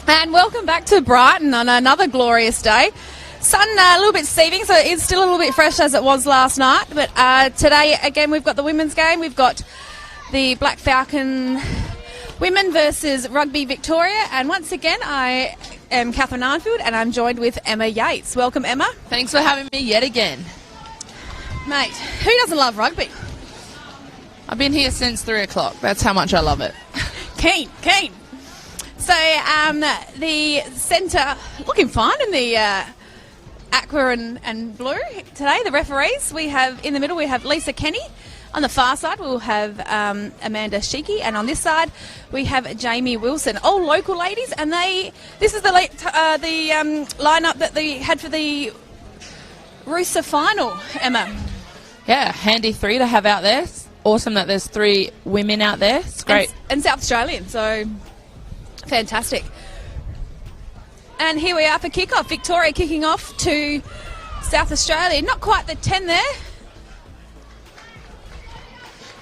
And welcome back to Brighton on another glorious day. Sun a little bit deceiving, so it's still a little bit fresh as it was last night. But today, again, we've got the women's game. We've got the Black Falcon women versus Rugby Victoria. And once again, I am Catherine Arnfield, and I'm joined with Emma Yates. Welcome, Emma. Thanks for having me yet again. Mate, who doesn't love rugby? I've been here since 3 o'clock. That's how much I love it. Keen. So the centre looking fine in the aqua and blue today. The referees, we have in the middle, we have Lisa Kenny. On the far side, we'll have Amanda Sheeky, and on this side, we have Jamie Wilson. All local ladies, and this is the lineup that they had for the Rooster final, Emma. Yeah, handy 3 to have out there. It's awesome that there's 3 women out there. It's great. And South Australian, so fantastic. And here we are for kickoff. Victoria kicking off to South Australia. Not quite the 10 there.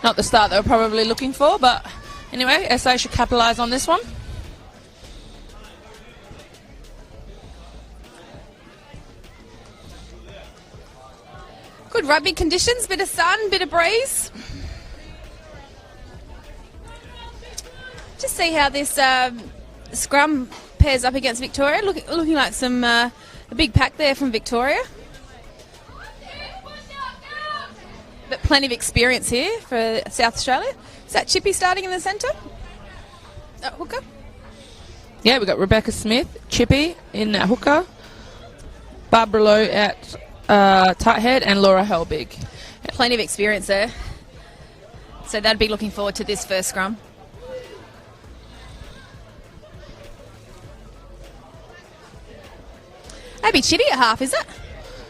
Not the start they were probably looking for, but anyway, SA should capitalise on this one. Good rugby conditions, bit of sun, bit of breeze. Just see how this scrum pairs up against Victoria. Looking like a big pack there from Victoria. But plenty of experience here for South Australia. Is that Chippy starting in the centre? Hooker? Yeah, we've got Rebecca Smith, Chippy in at hooker, Barbara Lowe at tight head, and Laura Helbig. Plenty of experience there. So they'd be looking forward to this first scrum. Maybe Chitty at half, is it?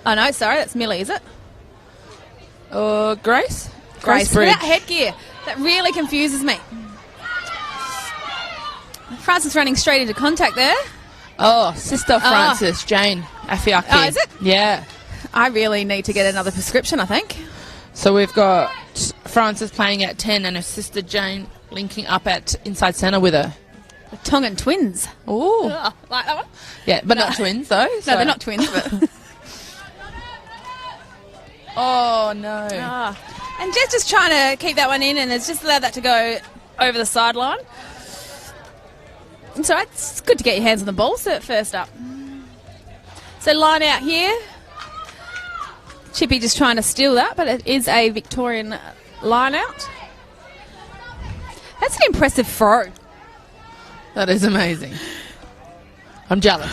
Oh no, sorry, that's Millie, is it? Grace? Grace Bridge. That headgear, that really confuses me. Francis running straight into contact there. Oh, sister Francis, Jane Afiaki. Oh, is it? Yeah. I really need to get another prescription, I think. So we've got Francis playing at 10 and her sister Jane linking up at inside centre with her. The Tongan twins. Ooh. Like that one? Yeah, but not twins though. So. No, they're not twins, but... Oh, no. And Jet's just trying to keep that one in and has just allowed that to go over the sideline. It's all right. It's good to get your hands on the ball first up. So line out here. Chippy just trying to steal that, but it is a Victorian line out. That's an impressive throw. That is amazing. I'm jealous.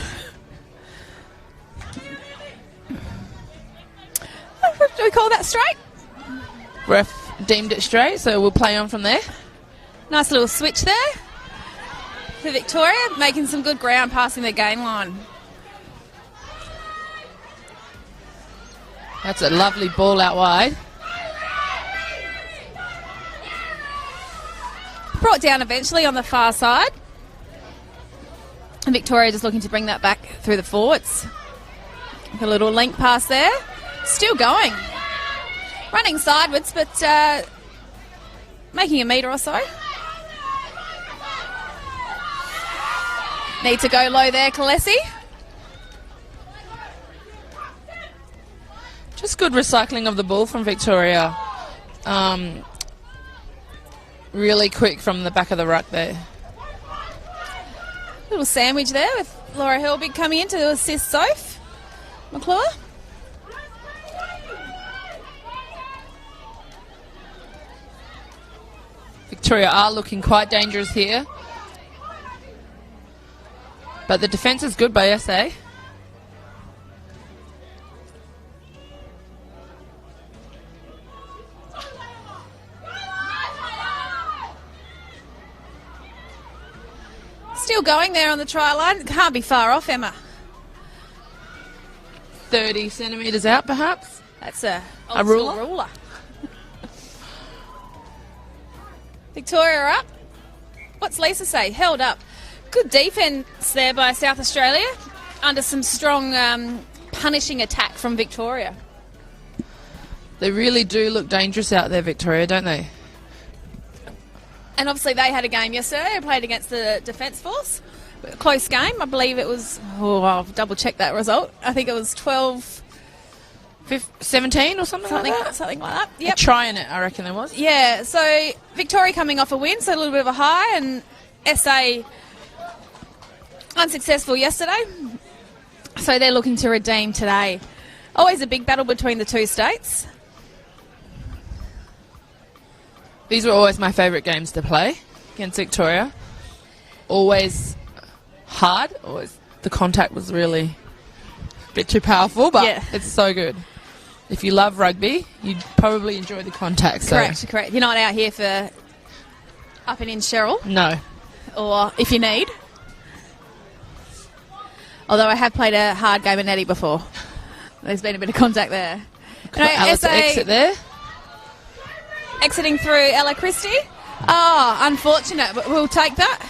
Do we call that straight? Ref deemed it straight, so we'll play on from there. Nice little switch there. for Victoria, making some good ground passing the gain line. That's a lovely ball out wide. Brought down eventually on the far side. And Victoria just looking to bring that back through the forwards. A little link pass there. Still going. Running sideways, but making a metre or so. Need to go low there, Kalesi. Just good recycling of the ball from Victoria. Really quick from the back of the ruck there. Little sandwich there with Laura Helbig coming in to assist Soph McClure. Victoria are looking quite dangerous here. But the defence is good by SA. Still going there on the try line. Can't be far off, Emma. 30 centimetres out, perhaps. That's a ruler? ruler. Victoria up. What's Lisa say? Held up. Good defence there by South Australia. Under some strong punishing attack from Victoria. They really do look dangerous out there, Victoria, don't they? And obviously they had a game yesterday. They played against the Defence Force. A close game. I believe it was, I'll double check that result. I think it was 17 or something like that? Something like that. Yep. Trying it, I reckon there was. Yeah, so Victoria coming off a win, so a little bit of a high, and SA unsuccessful yesterday. So they're looking to redeem today. Always a big battle between the two states. These were always my favourite games to play against Victoria. Always hard. Always the contact was really a bit too powerful, but yeah, it's so good. If you love rugby, you'd probably enjoy the contact. So. Correct. You're not out here for up and in Cheryl. No. Or if you need. Although I have played a hard game of netty before. There's been a bit of contact there. Alice exit there. Exiting through Ella Christie. Oh, unfortunate, but we'll take that.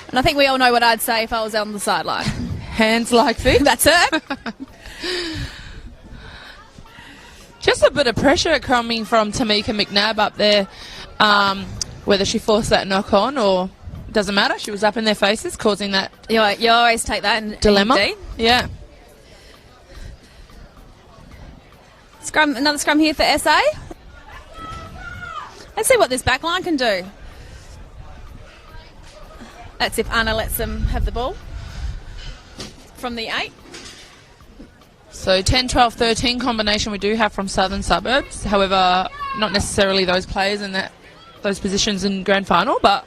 And I think we all know what I'd say if I was on the sideline. Hands like this. That's it. Just a bit of pressure coming from Tamika McNabb up there. Whether she forced that knock on or doesn't matter. She was up in their faces, causing that. You always take that in dilemma. Indeed. Yeah. Scrum, another scrum here for SA. Let's see what this back line can do. That's if Anna lets them have the ball from the 8. So 10, 12, 13 combination we do have from Southern Suburbs. However, not necessarily those players in those positions in grand final, but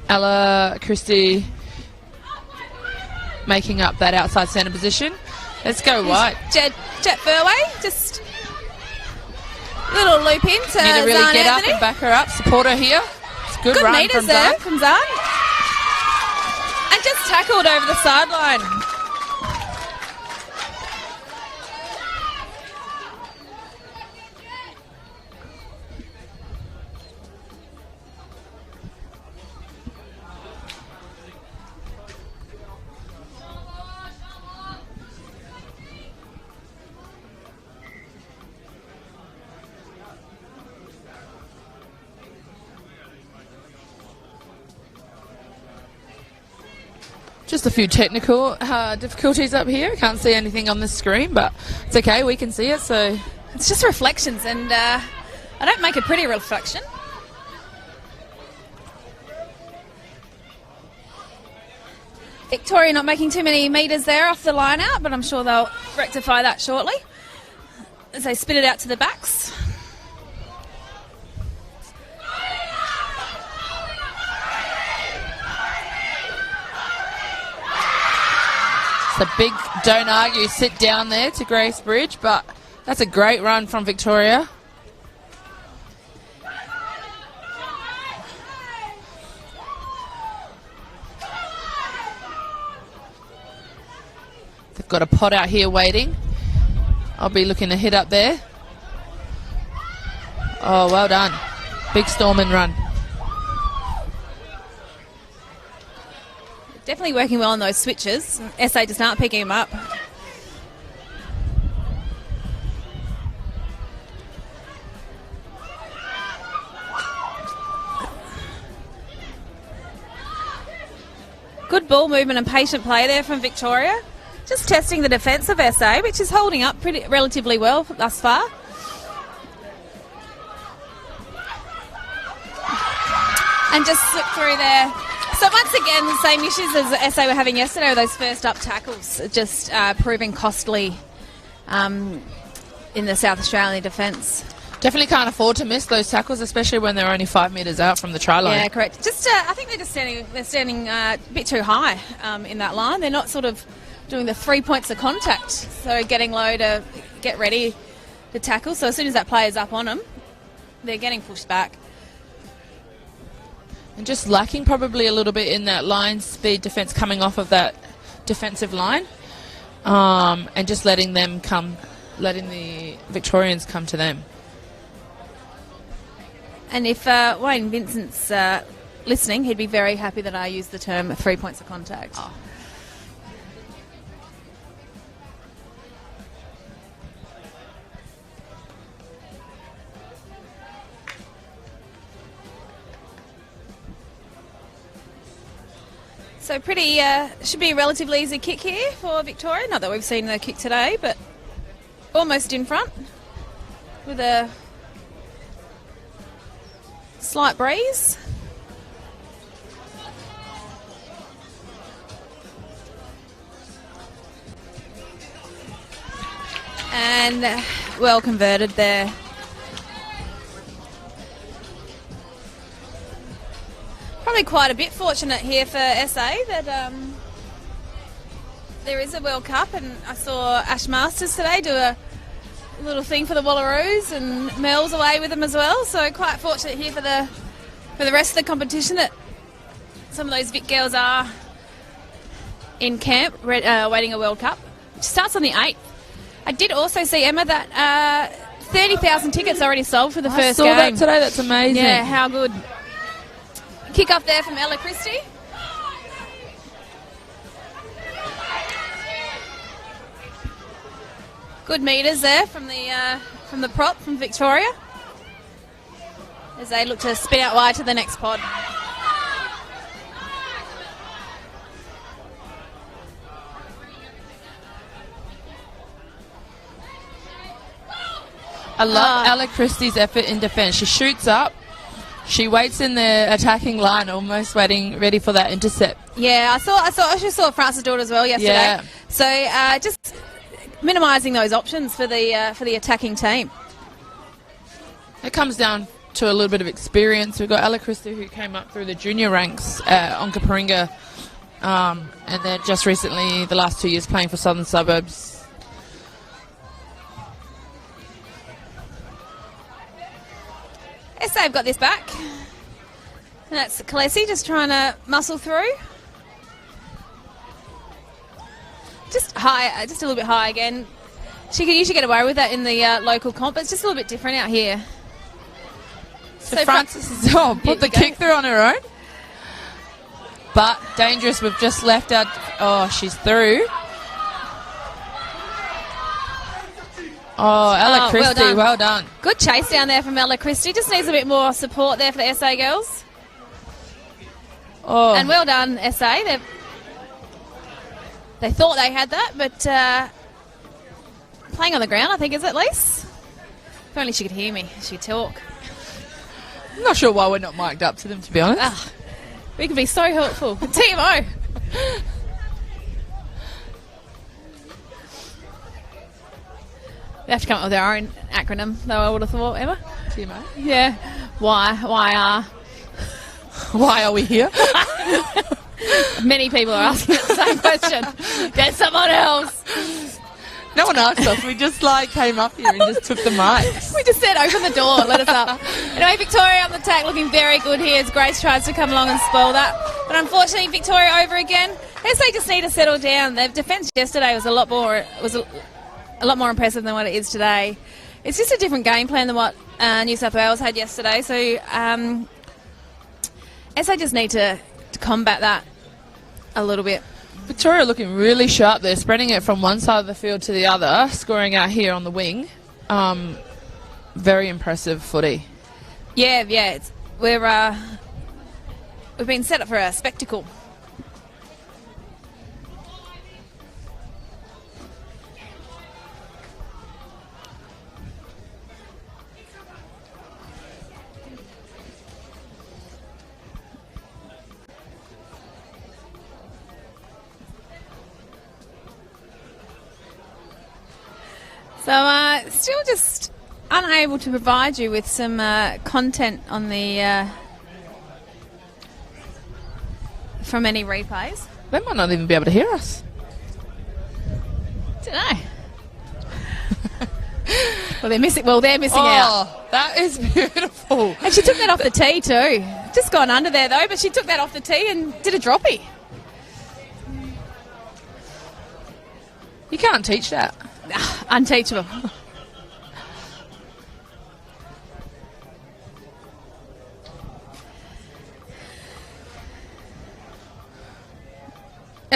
Ella Christie making up that outside centre position. Let's go white. Jet Furway, just little loop in to Need to really Zahn get Anthony. up and back her up, support her here. It's a good run meters from there Zahn. from Zahn. And just tackled over the sideline. Just a few technical difficulties up here. Can't see anything on the screen, but it's okay. We can see it, so... It's just reflections, and I don't make a pretty reflection. Victoria not making too many metres there off the line out, but I'm sure they'll rectify that shortly as they spit it out to the backs. It's a big don't argue, sit down there to Grace Bridge, but that's a great run from Victoria. They've got a pot out here waiting. I'll be looking to hit up there. Oh, well done. Big storm and run. Definitely working well on those switches. SA just aren't picking them up. Good ball movement and patient play there from Victoria. Just testing the defence of SA, which is holding up relatively well thus far. And just slip through there. So once again, the same issues as SA were having yesterday with those first up tackles, just proving costly in the South Australian defence. Definitely can't afford to miss those tackles, especially when they're only 5 metres out from the try line. Yeah, correct. Just I think they're standing a bit too high in that line. They're not sort of doing the 3 points of contact, so getting low to get ready to tackle. So as soon as that player's up on them, they're getting pushed back. And just lacking probably a little bit in that line speed defence coming off of that defensive line, and just letting the Victorians come to them. And if Wayne Vincent's listening, he'd be very happy that I used the term 3 points of contact. Oh. So should be a relatively easy kick here for Victoria. Not that we've seen the kick today, but almost in front with a slight breeze. And well converted there. Probably quite a bit fortunate here for SA that there is a World Cup, and I saw Ash Masters today do a little thing for the Wallaroos, and Mel's away with them as well. So quite fortunate here for the rest of the competition that some of those Vic girls are in camp waiting a World Cup, which starts on the 8th. I did also see, Emma, that 30,000 tickets already sold for the first game. I saw that today. That's amazing. Yeah, how good. Kick off there from Ella Christie. Good meters there from the prop from Victoria as they look to spin out wide to the next pod. I love Ella Christie's effort in defence. She shoots up. She waits in the attacking line, almost ready for that intercept. Yeah, I actually saw Francis do it as well yesterday. Yeah. So just minimising those options for the attacking team. It comes down to a little bit of experience. We've got Ella Christie, who came up through the junior ranks on Kaparinga, and then just recently, the last 2 years, playing for Southern Suburbs. SA have got this back. And that's Khaleesi just trying to muscle through. Just high, just a little bit high again. She could usually get away with that in the local comp, but it's just a little bit different out here. So Francis has put the kick through on her own. But dangerous, we've just left out. Oh, she's through. Oh, Ella Christie, well done. Good chase down there from Ella Christie. Just needs a bit more support there for the SA girls. Oh. And well done, SA. They thought they had that, but playing on the ground, I think, is it, Lise? If only she could hear me. She could talk. I'm not sure why we're not mic'd up to them, to be honest. We could be so helpful. TMO. They have to come up with their own acronym, though, I would have thought, Emma. TMO? Yeah. Why are we here? Many people are asking the same question. Get someone else. No one asked us. We just came up here and just took the mics. We just said, open the door, let us up. Anyway, Victoria on the attack, looking very good here as Grace tries to come along and spoil that. But unfortunately, Victoria over again. guess they just need to settle down. Their defence yesterday was a lot more impressive than what it is today. It's just a different game plan than what New South Wales had yesterday. So SA just need to combat that a little bit. Victoria looking really sharp there, spreading it from one side of the field to the other, scoring out here on the wing. Very impressive footy. Yeah. We've been set up for a spectacle. So, still just unable to provide you with some content on the from any replays. They might not even be able to hear us. Don't know. They're missing out. That is beautiful. And she took that off the tee too. Just gone under there though, but she took that off the tee and did a droppy. You can't teach that. Unteachable.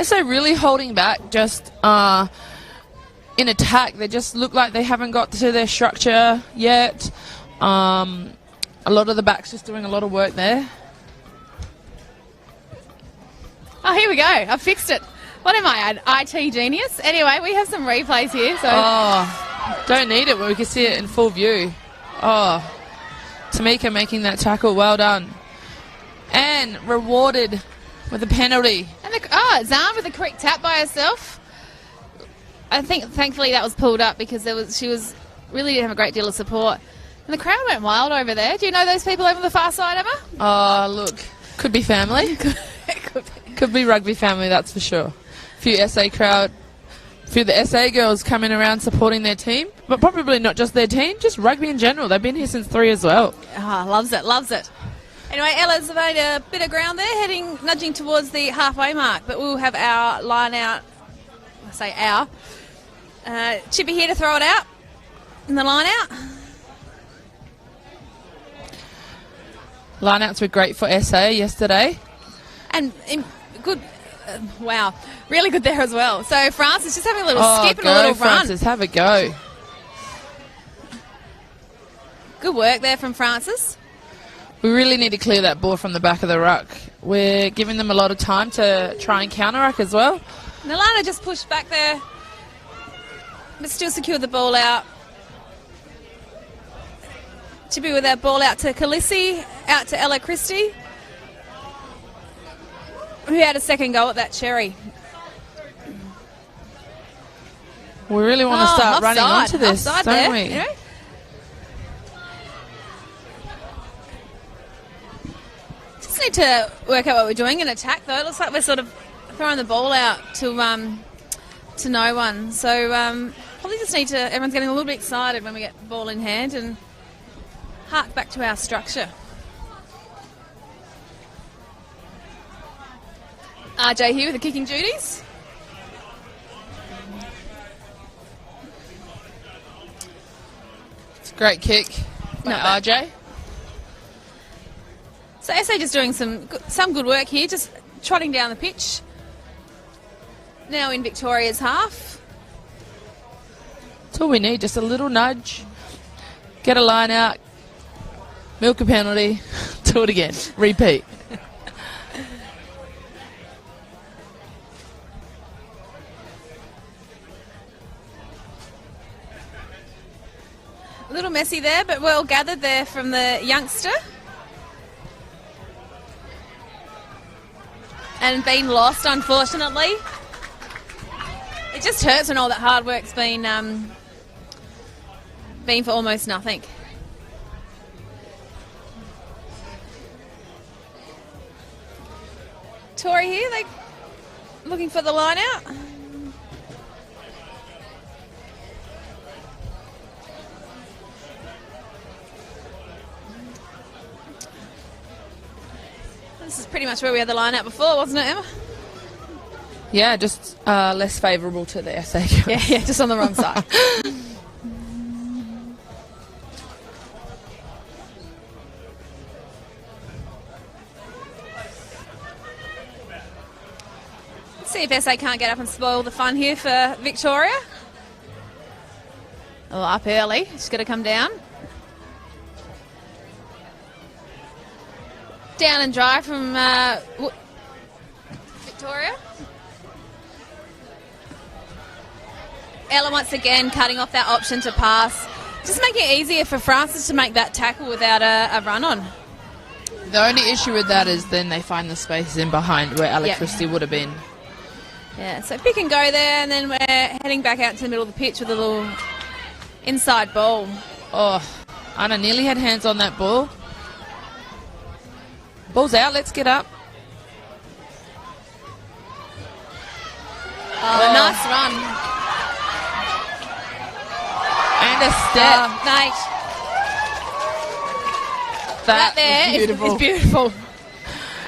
SA really holding back just in attack. They just look like they haven't got to their structure yet. A lot of the backs just doing a lot of work there. Oh, here we go. I fixed it. What am I, an IT genius? Anyway, we have some replays here. So don't need it, but we can see it in full view. Oh, Tamika making that tackle. Well done. And rewarded with a penalty. And Zahn with a quick tap by herself. I think, thankfully, that was pulled up because she really didn't have a great deal of support. And the crowd went wild over there. Do you know those people over the far side, Emma? Oh, look. Could be family. It could be. Could be rugby family, that's for sure. Few SA crowd, few of the SA girls coming around supporting their team, but probably not just their team, just rugby in general. They've been here since 3 as well. Loves it. Anyway, Ella's made a bit of ground there, nudging towards the halfway mark, but we'll have our line out. I say our. Chippy here to throw it out in the line out. Line outs were great for SA yesterday. And good. Wow, really good there as well. So Francis just having a little skip and a little Francis, run. have a go. Good work there from Francis. We really need to clear that ball from the back of the ruck. We're giving them a lot of time to try and counter-ruck as well. Nalana just pushed back there, but still secured the ball out. Chippy with that ball out to Khaleesi, out to Ella Christie, who had a second go at that cherry. We really want to start running onto this, offside don't there, we? You know? Just need to work out what we're doing in attack, though. It looks like we're sort of throwing the ball out to no one. So probably just need to. Everyone's getting a little bit excited when we get the ball in hand and hark back to our structure. RJ here with the kicking duties. It's a great kick by RJ. So SA just doing some good work here, just trotting down the pitch. Now in Victoria's half. That's all we need, just a little nudge. Get a line out. Milk a penalty. Do it again. Repeat. A little messy there, but well gathered there from the youngster. And been lost, unfortunately. It just hurts when all that hard work's been for almost nothing. Tori here, they looking for the line out. This is pretty much where we had the line out before, wasn't it, Emma? Yeah, just less favourable to the SA girls. Yeah, just on the wrong side. Let's see if SA can't get up and spoil the fun here for Victoria. Oh, up early. She's got to come down. Down and dry from Victoria. Ella once again cutting off that option to pass. Just making it easier for Francis to make that tackle without a run on. The only issue with that is then they find the space in behind where Alex Christie would have been. Yeah, so pick and go there, and then we're heading back out to the middle of the pitch with a little inside ball. Oh, Anna nearly had hands on that ball. Ball's out, let's get up. Oh, nice run. And a step. Mate. That there is beautiful. Is beautiful.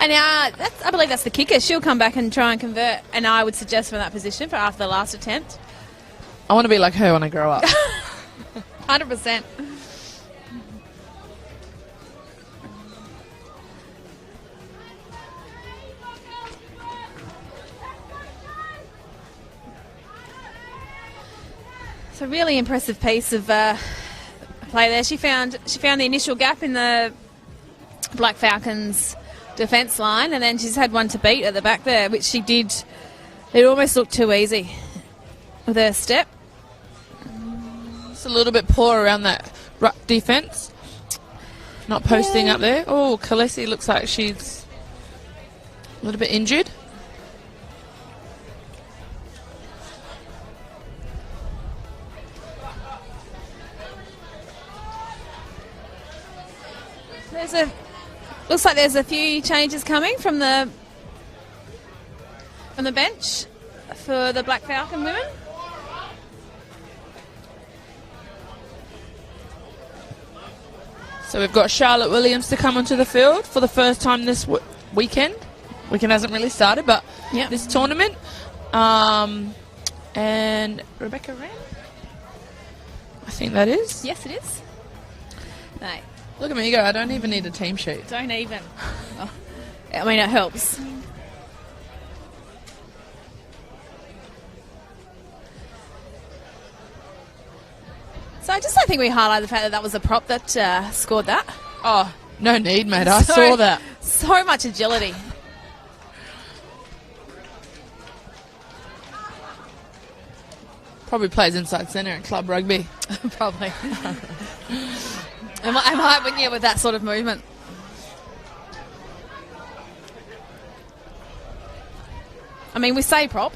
And I believe that's the kicker. She'll come back and try and convert, and I would suggest from that position for after the last attempt. I want to be like her when I grow up. 100%. It's a really impressive piece of play there. She found the initial gap in the Black Falcons defence line, and then she's had one to beat at the back there, which she did. It almost looked too easy with her step. It's a little bit poor around that defence. Not posting up there. Oh, Khaleesi looks like she's a little bit injured. Looks like there's a few changes coming from the bench for the Black Falcon women. So we've got Charlotte Williams to come onto the field for the first time this weekend. Weekend hasn't really started, but this tournament. And Rebecca Wren, I think that is. Yes, it is. No. Look at me go, I don't even need a team sheet. Don't even. Oh. I mean, it helps. So I think we highlight the fact that that was a prop that scored that. Oh, no need, mate. I saw that. So much agility. Probably plays inside centre at club rugby. Probably. Am I wouldn't you with that sort of movement? I mean, we say prop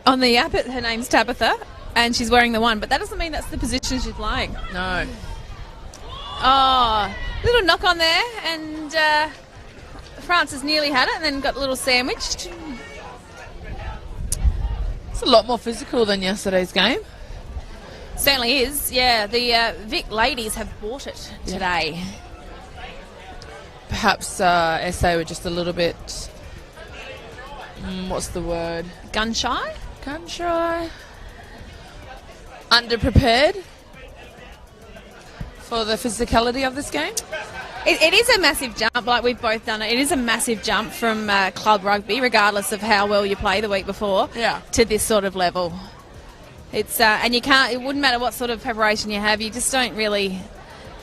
on the app. Her name's Tabitha, and she's wearing the 1, but that doesn't mean that's the position she's playing. No. Oh, little knock on there, and Francis nearly had it, and then got a little sandwiched. It's a lot more physical than yesterday's game. Certainly is, yeah. The Vic ladies have bought it today. Perhaps SA were just a little bit, what's the word? Gun shy? Gun shy. Underprepared for the physicality of this game. It is a massive jump, like we've both done it. It is a massive jump from club rugby, regardless of how well you play the week before, to this sort of level. It's and you can't. It wouldn't matter what sort of preparation you have. You just don't really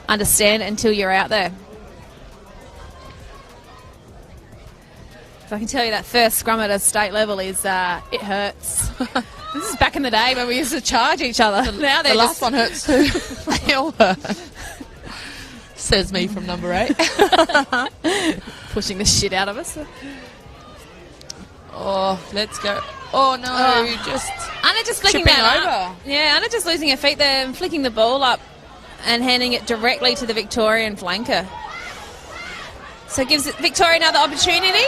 understand it until you're out there. So I can tell you that first scrum at a state level is it hurts. This is back in the day when we used to charge each other. Now the last one hurts too. They all hurt. Says me from number 8. Pushing the shit out of us. Oh, let's go. Oh no, Anna just flicking that up. Yeah, Anna just losing her feet there and flicking the ball up and handing it directly to the Victorian flanker. So it gives Victoria another opportunity.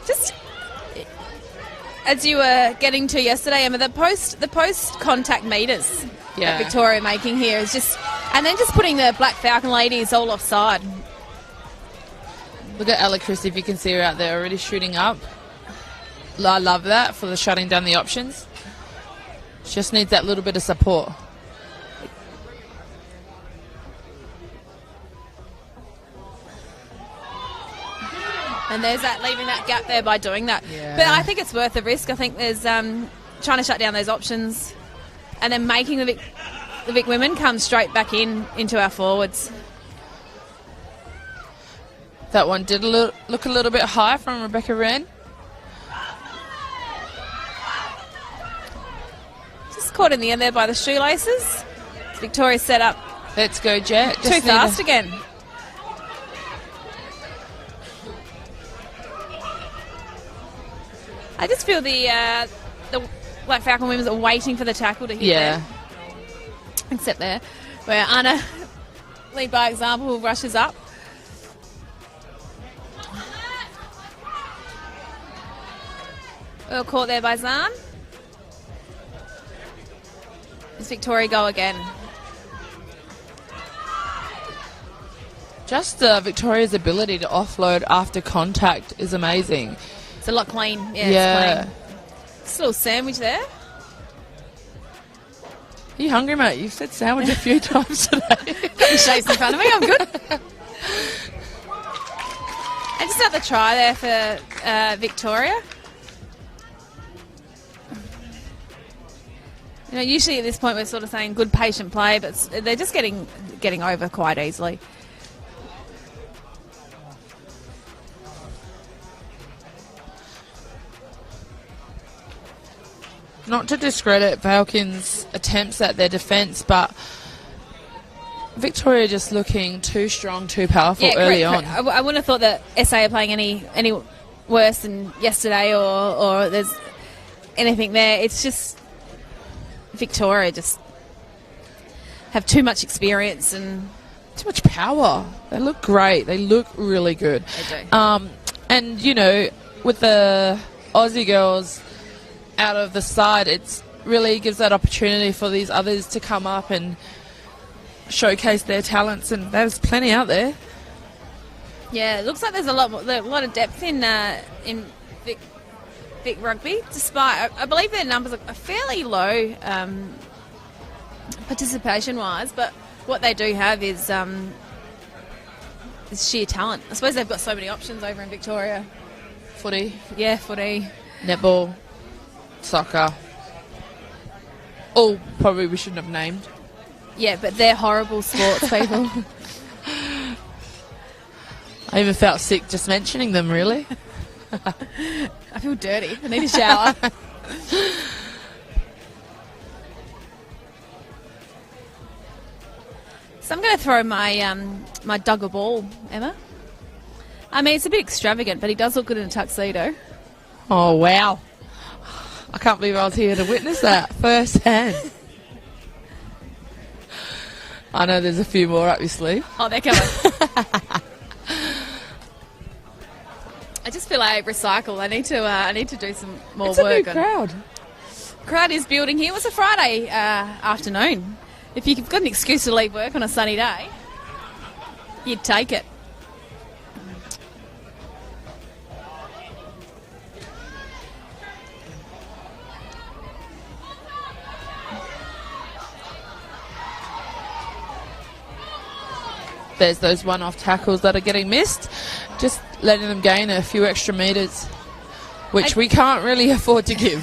Just as you were getting to yesterday, Emma, the post contact meters that Victoria making here is just And then just putting the Black Falcon ladies all offside. Look at Ella Chris, if you can see her out there already shooting up. I love that for the shutting down the options. Just needs that little bit of support. And there's that, leaving that gap there by doing that. Yeah. But I think it's worth the risk. I think there's trying to shut down those options and then making the Vic women come straight back into our forwards. That one did look a little bit high from Rebecca Wren. Just caught in the end there by the shoelaces. Victoria set up. Let's go, Jet. Too fast again. I just feel the Black Falcon women are waiting for the tackle to hit them. Except there, where Anna, lead by example, rushes up. Well caught there by Zahn. Does Victoria go again? Just Victoria's ability to offload after contact is amazing. It's a lot clean. Yeah. It's clean. Just a little sandwich there. Are you hungry, mate? You've said sandwich a few times today. Got the shapes in front of me. I'm good. And just another try there for Victoria. You know, usually at this point we're sort of saying good patient play, but they're just getting over quite easily. Not to discredit Falcons' attempts at their defence, but Victoria just looking too strong, too powerful early on. I wouldn't have thought that SA are playing any worse than yesterday or there's anything there. It's just Victoria just have too much experience and too much power. They look great. They look really good. They do. And, you know, with the Aussie girls out of the side, it really gives that opportunity for these others to come up and showcase their talents, and there's plenty out there. Yeah, it looks like there's a lot of depth in Vic Rugby, despite I believe their numbers are fairly low participation-wise, but what they do have is sheer talent. I suppose they've got so many options over in Victoria. Footy. Yeah, footy. Netball. Soccer. All probably we shouldn't have named. Yeah, but they're horrible sports people. I even felt sick just mentioning them, really. I feel dirty. I need a shower. So I'm going to throw my my Duggar ball, Emma. I mean, it's a bit extravagant, but he does look good in a tuxedo. Oh, wow. I can't believe I was here to witness that firsthand. I know there's a few more up your sleeve. Oh, they're coming. I just feel like I recycle. I need to do some more it's work. It's a new crowd. Crowd is building here. It was a Friday afternoon. If you've got an excuse to leave work on a sunny day, you'd take it. There's those one-off tackles that are getting missed. Just letting them gain a few extra metres, which we can't really afford to give.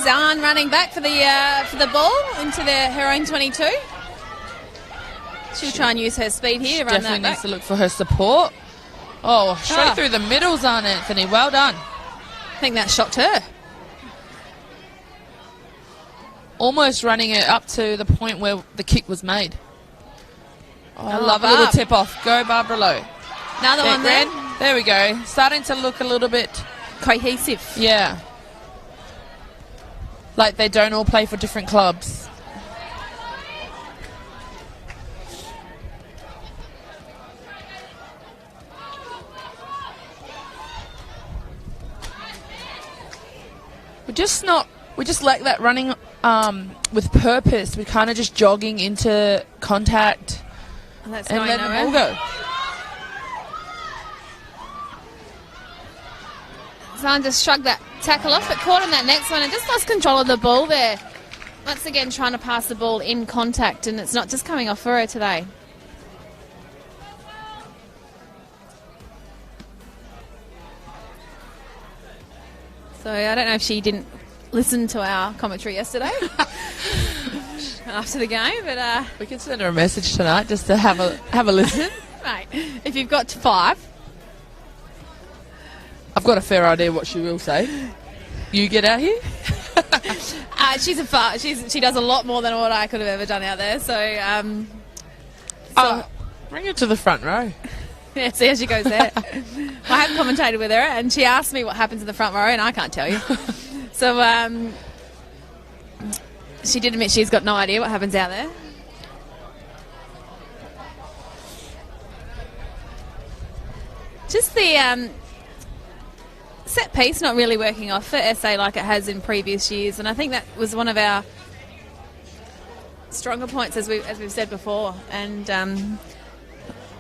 Zahn running back for the ball into her own 22. She'll try and use her speed here to run that back. Definitely needs to look for her support. Oh, straight through the middle, Zahn Anthony. Well done. I think that shocked her. Almost running it up to the point where the kick was made. Oh, I love a little tip off. Go, Barbara Lowe. Another one there. There we go. Starting to look a little bit cohesive. Yeah. Like they don't all play for different clubs. We just lack that running with purpose. We're kind of just jogging into contact And that's and going letting them nowhere. all go. Zahn just shrugged that tackle off, but caught on that next one and just lost control of the ball there. Once again, trying to pass the ball in contact, and it's not just coming off for her today. So I don't know if she didn't listen to our commentary yesterday after the game, but We can send her a message tonight just to have a listen. mate, if you've got 5, I've got a fair idea what she will say. You get out here. she does a lot more than what I could have ever done out there. So, Bring her to the front row. yeah, see how she goes there. I have commentated with her, and she asked me what happens in the front row, and I can't tell you. So, she did admit she's got no idea what happens out there. Just the set piece not really working off for SA like it has in previous years, and I think that was one of our stronger points, as we've said before. And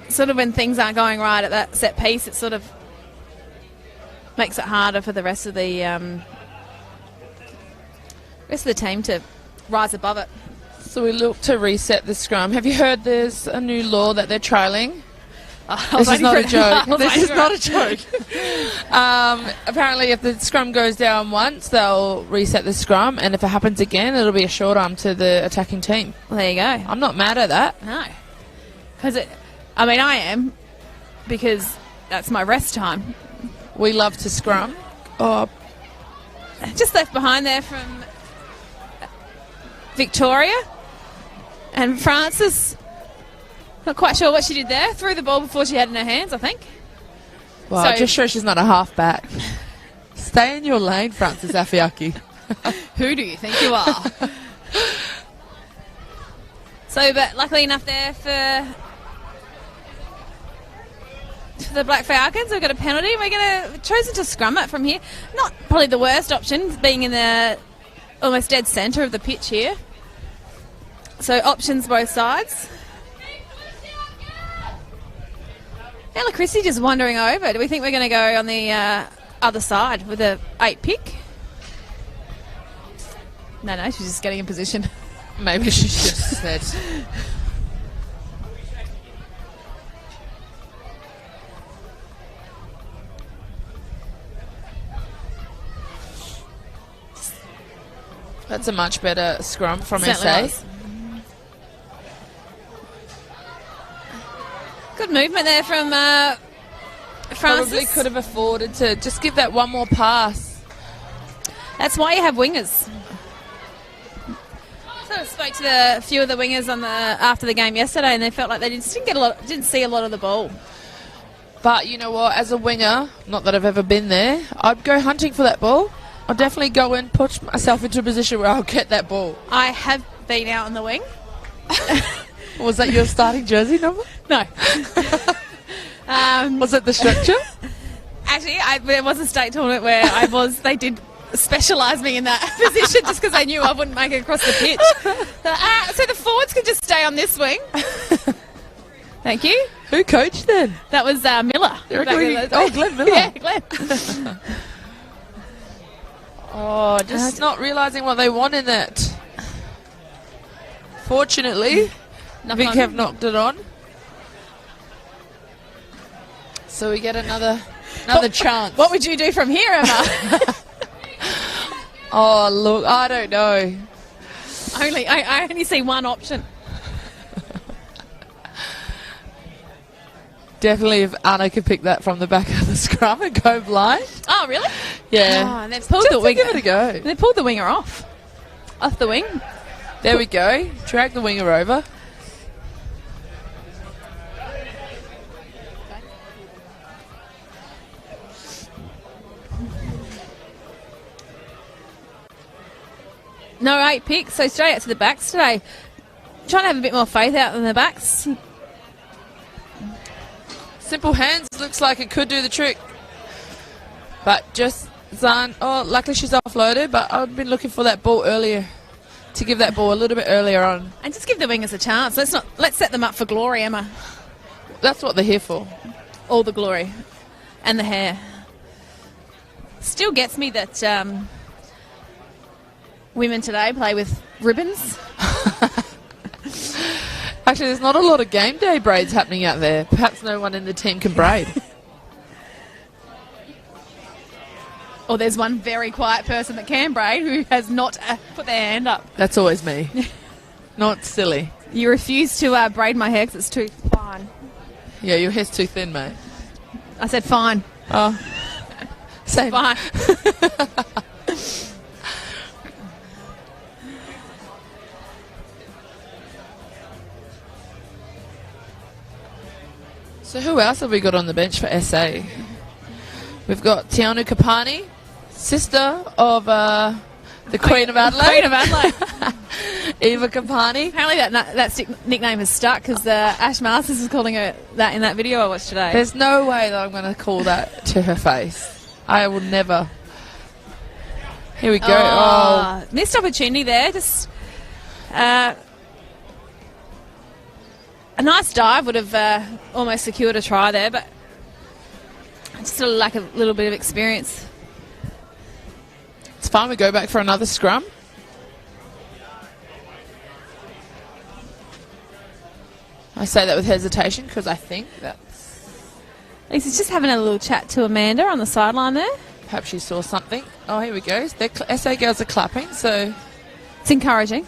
sort of when things aren't going right at that set piece, it sort of makes it harder for the rest of the team to rise above it. So we look to reset the scrum. Have you heard there's a new law that they're trialling? This is not a joke. This is not a joke. Apparently, if the scrum goes down once, they'll reset the scrum, and if it happens again, it'll be a short arm to the attacking team. Well, there you go. I'm not mad at that. No. I am, because that's my rest time. We love to scrum. Oh, Just left behind there from Victoria. And Francis, not quite sure what she did there. Threw the ball before she had it in her hands, I think. well, So- just shows she's not a halfback. Stay in your lane, Francis Afiaki. Who do you think you are? So, but luckily enough there for the Black Falcons, we've got a penalty. We've chosen to scrum it from here. Not probably the worst option, being in the almost dead centre of the pitch here. So options both sides. Ella Christie just wandering over. Do we think we're going to go on the other side with a 8 pick? No, she's just getting in position. Maybe she just said. That's a much better scrum from Certainly SA. was. Good movement there from Francis. Probably could have afforded to just give that one more pass. That's why you have wingers. So I spoke to a few of the wingers after the game yesterday, and they felt like they didn't see a lot of the ball. But you know what? As a winger, not that I've ever been there, I'd go hunting for that ball. I'll definitely go and put myself into a position where I'll get that ball. I have been out on the wing. Was that your starting jersey number? No. Was it the structure? Actually, there was a state tournament where I was. They did specialise me in that position just because they knew I wouldn't make it across the pitch. So the forwards could just stay on this wing. Thank you. Who coached then? That was Miller. Glenn Miller. Yeah, Glenn. Oh, just not realising what they want in it. Fortunately, Vic have knocked it on. So we get another chance. What would you do from here, Emma? Oh, look, I don't know. I only see one option. Definitely if Anna could pick that from the back of the scrum and go blind. Oh, really? Yeah. Oh, and they've pulled Just the to winger. give it a go. They pulled the winger off the wing. There we go. Drag the winger over. No 8 picks, so straight out to the backs today. Trying to have a bit more faith out in the backs. Simple hands looks like it could do the trick. But just Zahn, luckily she's offloaded, but I've been looking for that ball earlier. to give that ball a little bit earlier on. And just give the wingers a chance. Let's set them up for glory, Emma. That's what they're here for. All the glory. And the hair. Still gets me that women today play with ribbons. Actually, there's not a lot of game day braids happening out there. Perhaps no one in the team can braid. Or there's one very quiet person that can braid who has not put their hand up. That's always me. Not silly. You refuse to braid my hair because it's too fine. Yeah, your hair's too thin, mate. I said fine. Oh, same. Fine. So who else have we got on the bench for SA? We've got Tianu Kapani, sister of the Queen of Adelaide. Queen of Adelaide. Eva Kapani. Apparently that nickname has stuck because Ash Masters is calling her that in that video I watched today. There's no way that I'm going to call that to her face. I will never. Here we go. Oh. Missed opportunity there. Just a nice dive would have almost secured a try there, but just sort of lack a little bit of experience. It's fine. We go back for another scrum. I say that with hesitation because I think that's... He's just having a little chat to Amanda on the sideline there. Perhaps she saw something. Oh, here we go. SA girls are clapping, so... It's encouraging.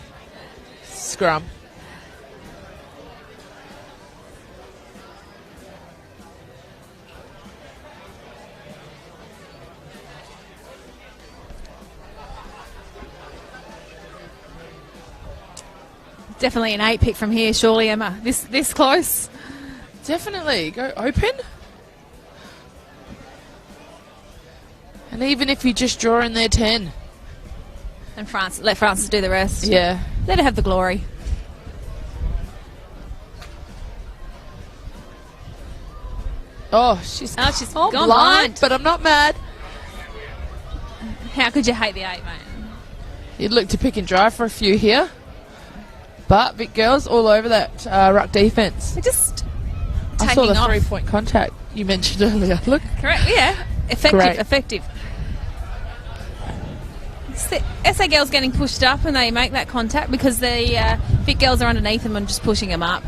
Scrum. Definitely an 8 pick from here, surely, Emma. This close. Definitely. Go open. And even if you just draw in their 10. And let Francis do the rest. Yeah. Let her have the glory. Oh, she's gone blind, blind. but I'm not mad. How could you hate the 8, mate? You'd look to pick and drive for a few here. But Vic girls all over that ruck defence. They're just I taking saw the off. 3-point contact you mentioned earlier. Look. Correct, yeah. Great. Effective. SA girls getting pushed up when they make that contact because the Vic girls are underneath them and just pushing them up.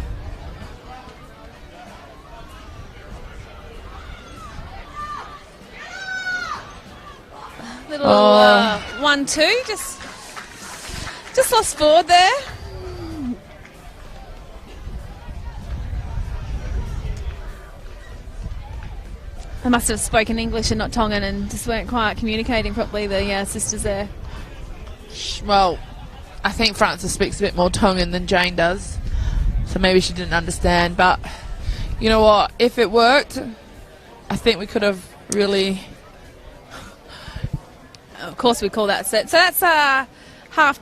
Little 1-2, just lost forward there. I must have spoken English and not Tongan and just weren't quite communicating properly, the sisters there. Well, I think Frances speaks a bit more Tongan than Jane does, so maybe she didn't understand. But you know what? If it worked, I think we could have really... Of course we call that set. So that's half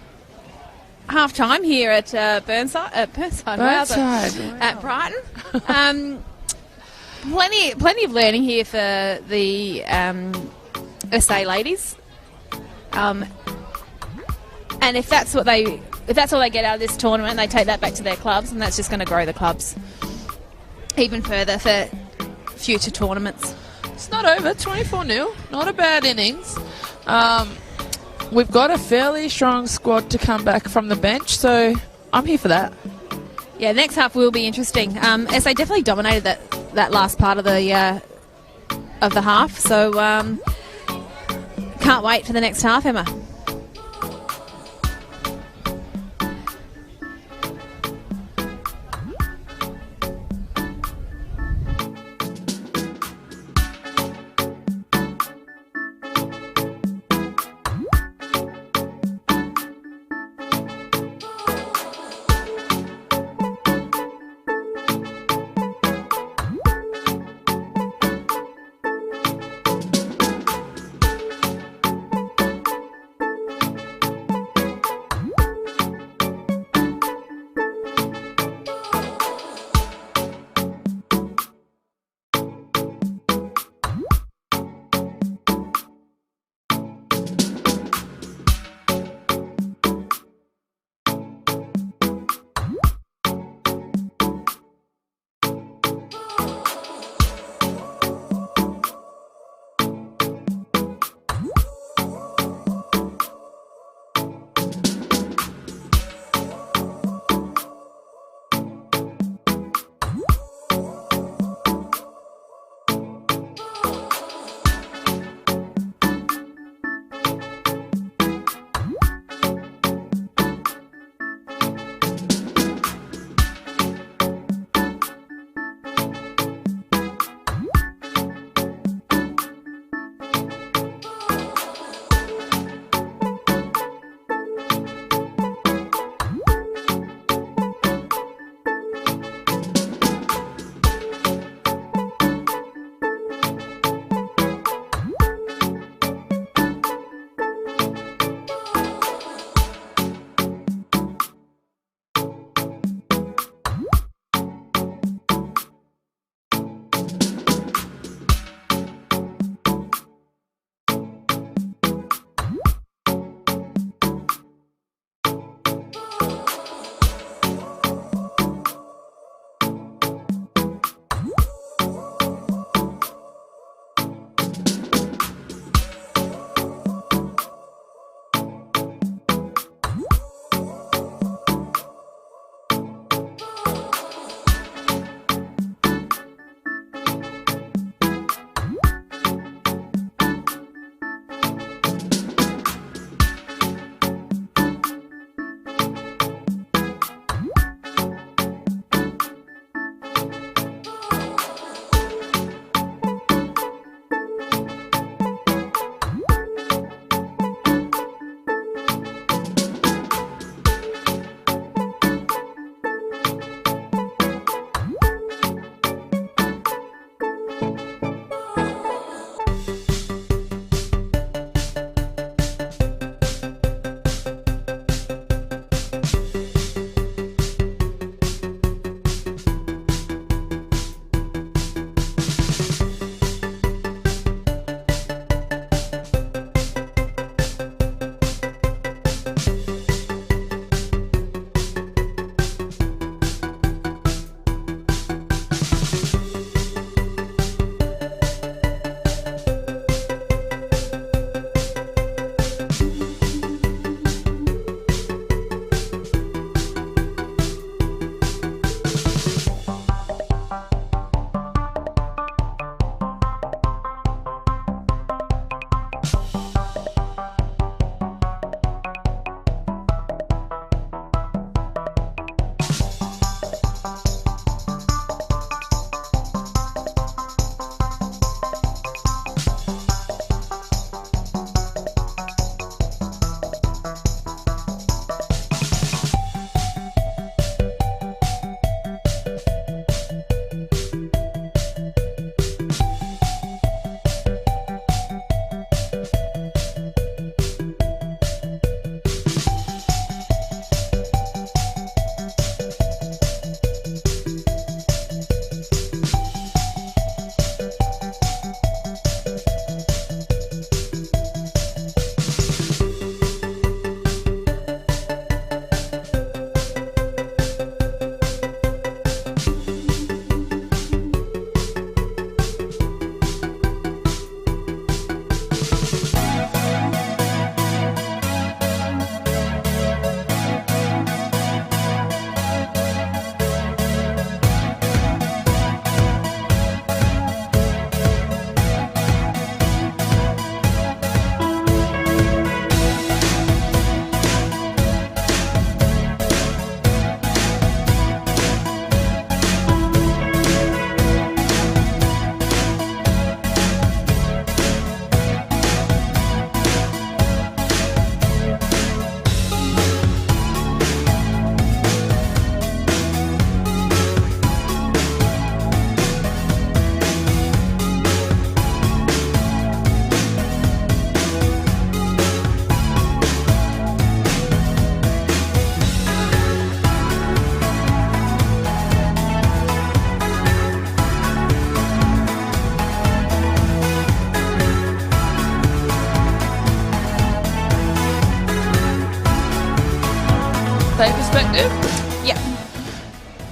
time here at Burnside. At Brighton. Plenty of learning here for the SA ladies, and if that's all they get out of this tournament, they take that back to their clubs, and that's just going to grow the clubs even further for future tournaments. It's not over. 24-0. Not a bad innings. We've got a fairly strong squad to come back from the bench, so I'm here for that. Yeah, next half will be interesting. SA definitely dominated that last part of the half, so can't wait for the next half, Emma.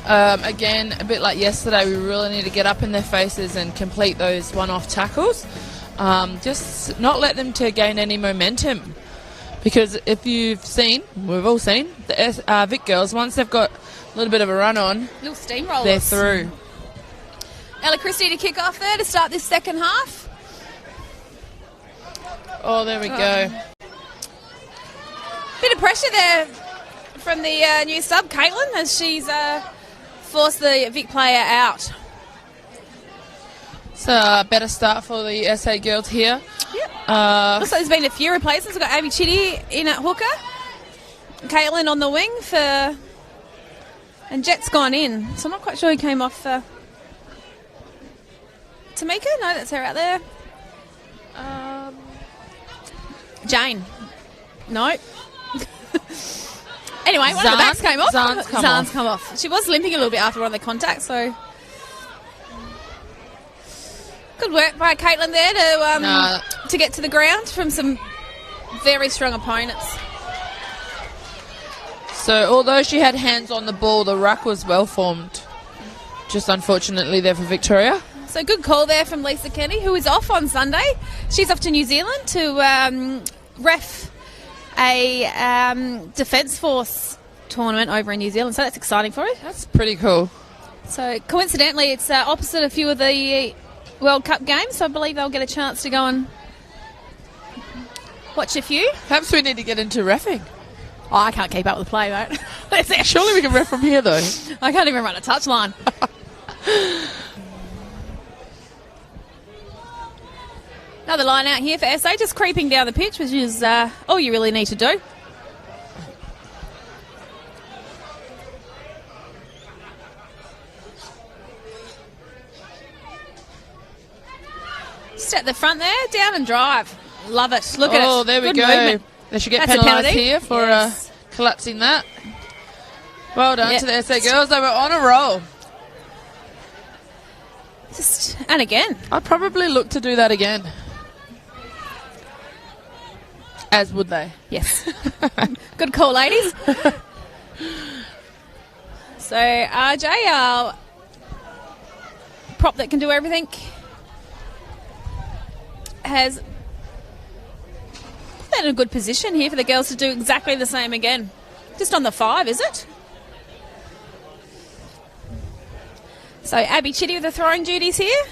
Again, a bit like yesterday, we really need to get up in their faces and complete those one-off tackles. Just not let them to gain any momentum. Because if you've seen, we've all seen, the Vic girls, once they've got a little bit of a run on, little steamrollers. They're through. Ella Christie to kick off there to start this second half. Oh, there we go. Bit of pressure there from the new sub, Caitlin, as she's forced the Vic player out. It's a better start for the SA girls here. Yep. Looks like there's been a few replacements. We've got Abby Chitty in at hooker. Caitlin on the wing for... And Jet's gone in. So I'm not quite sure who came off. Tamika? No, that's her out there. Jane. No. Anyway, one of the backs came off. Zahn's come off. She was limping a little bit after one of the contact, so... Good work by Caitlin there to get to the ground from some very strong opponents. So although she had hands on the ball, the ruck was well formed. Just unfortunately there for Victoria. So good call there from Lisa Kenny, who is off on Sunday. She's off to New Zealand to ref a Defence Force tournament over in New Zealand. So that's exciting for her. That's pretty cool. So coincidentally, it's opposite a few of the World Cup games, so I believe they'll get a chance to go and watch a few. Perhaps we need to get into reffing. Oh, I can't keep up with the play, mate. Surely we can ref from here, though. I can't even run a touchline. Another line out here for SA, just creeping down the pitch, which is all you really need to do. Just at the front there, down and drive. Love it. Look at it. Oh, there we Good go. movement. They should get That's a penalised penalty. here for Yes. collapsing that. Well done to the SA girls. They were on a roll. And again. I'd probably look to do that again. As would they. Yes. Good call, ladies. So, RJ, our prop that can do everything, has put that in a good position here for the girls to do exactly the same again. Just on the 5, is it? So, Abby Chitty with the throwing duties here.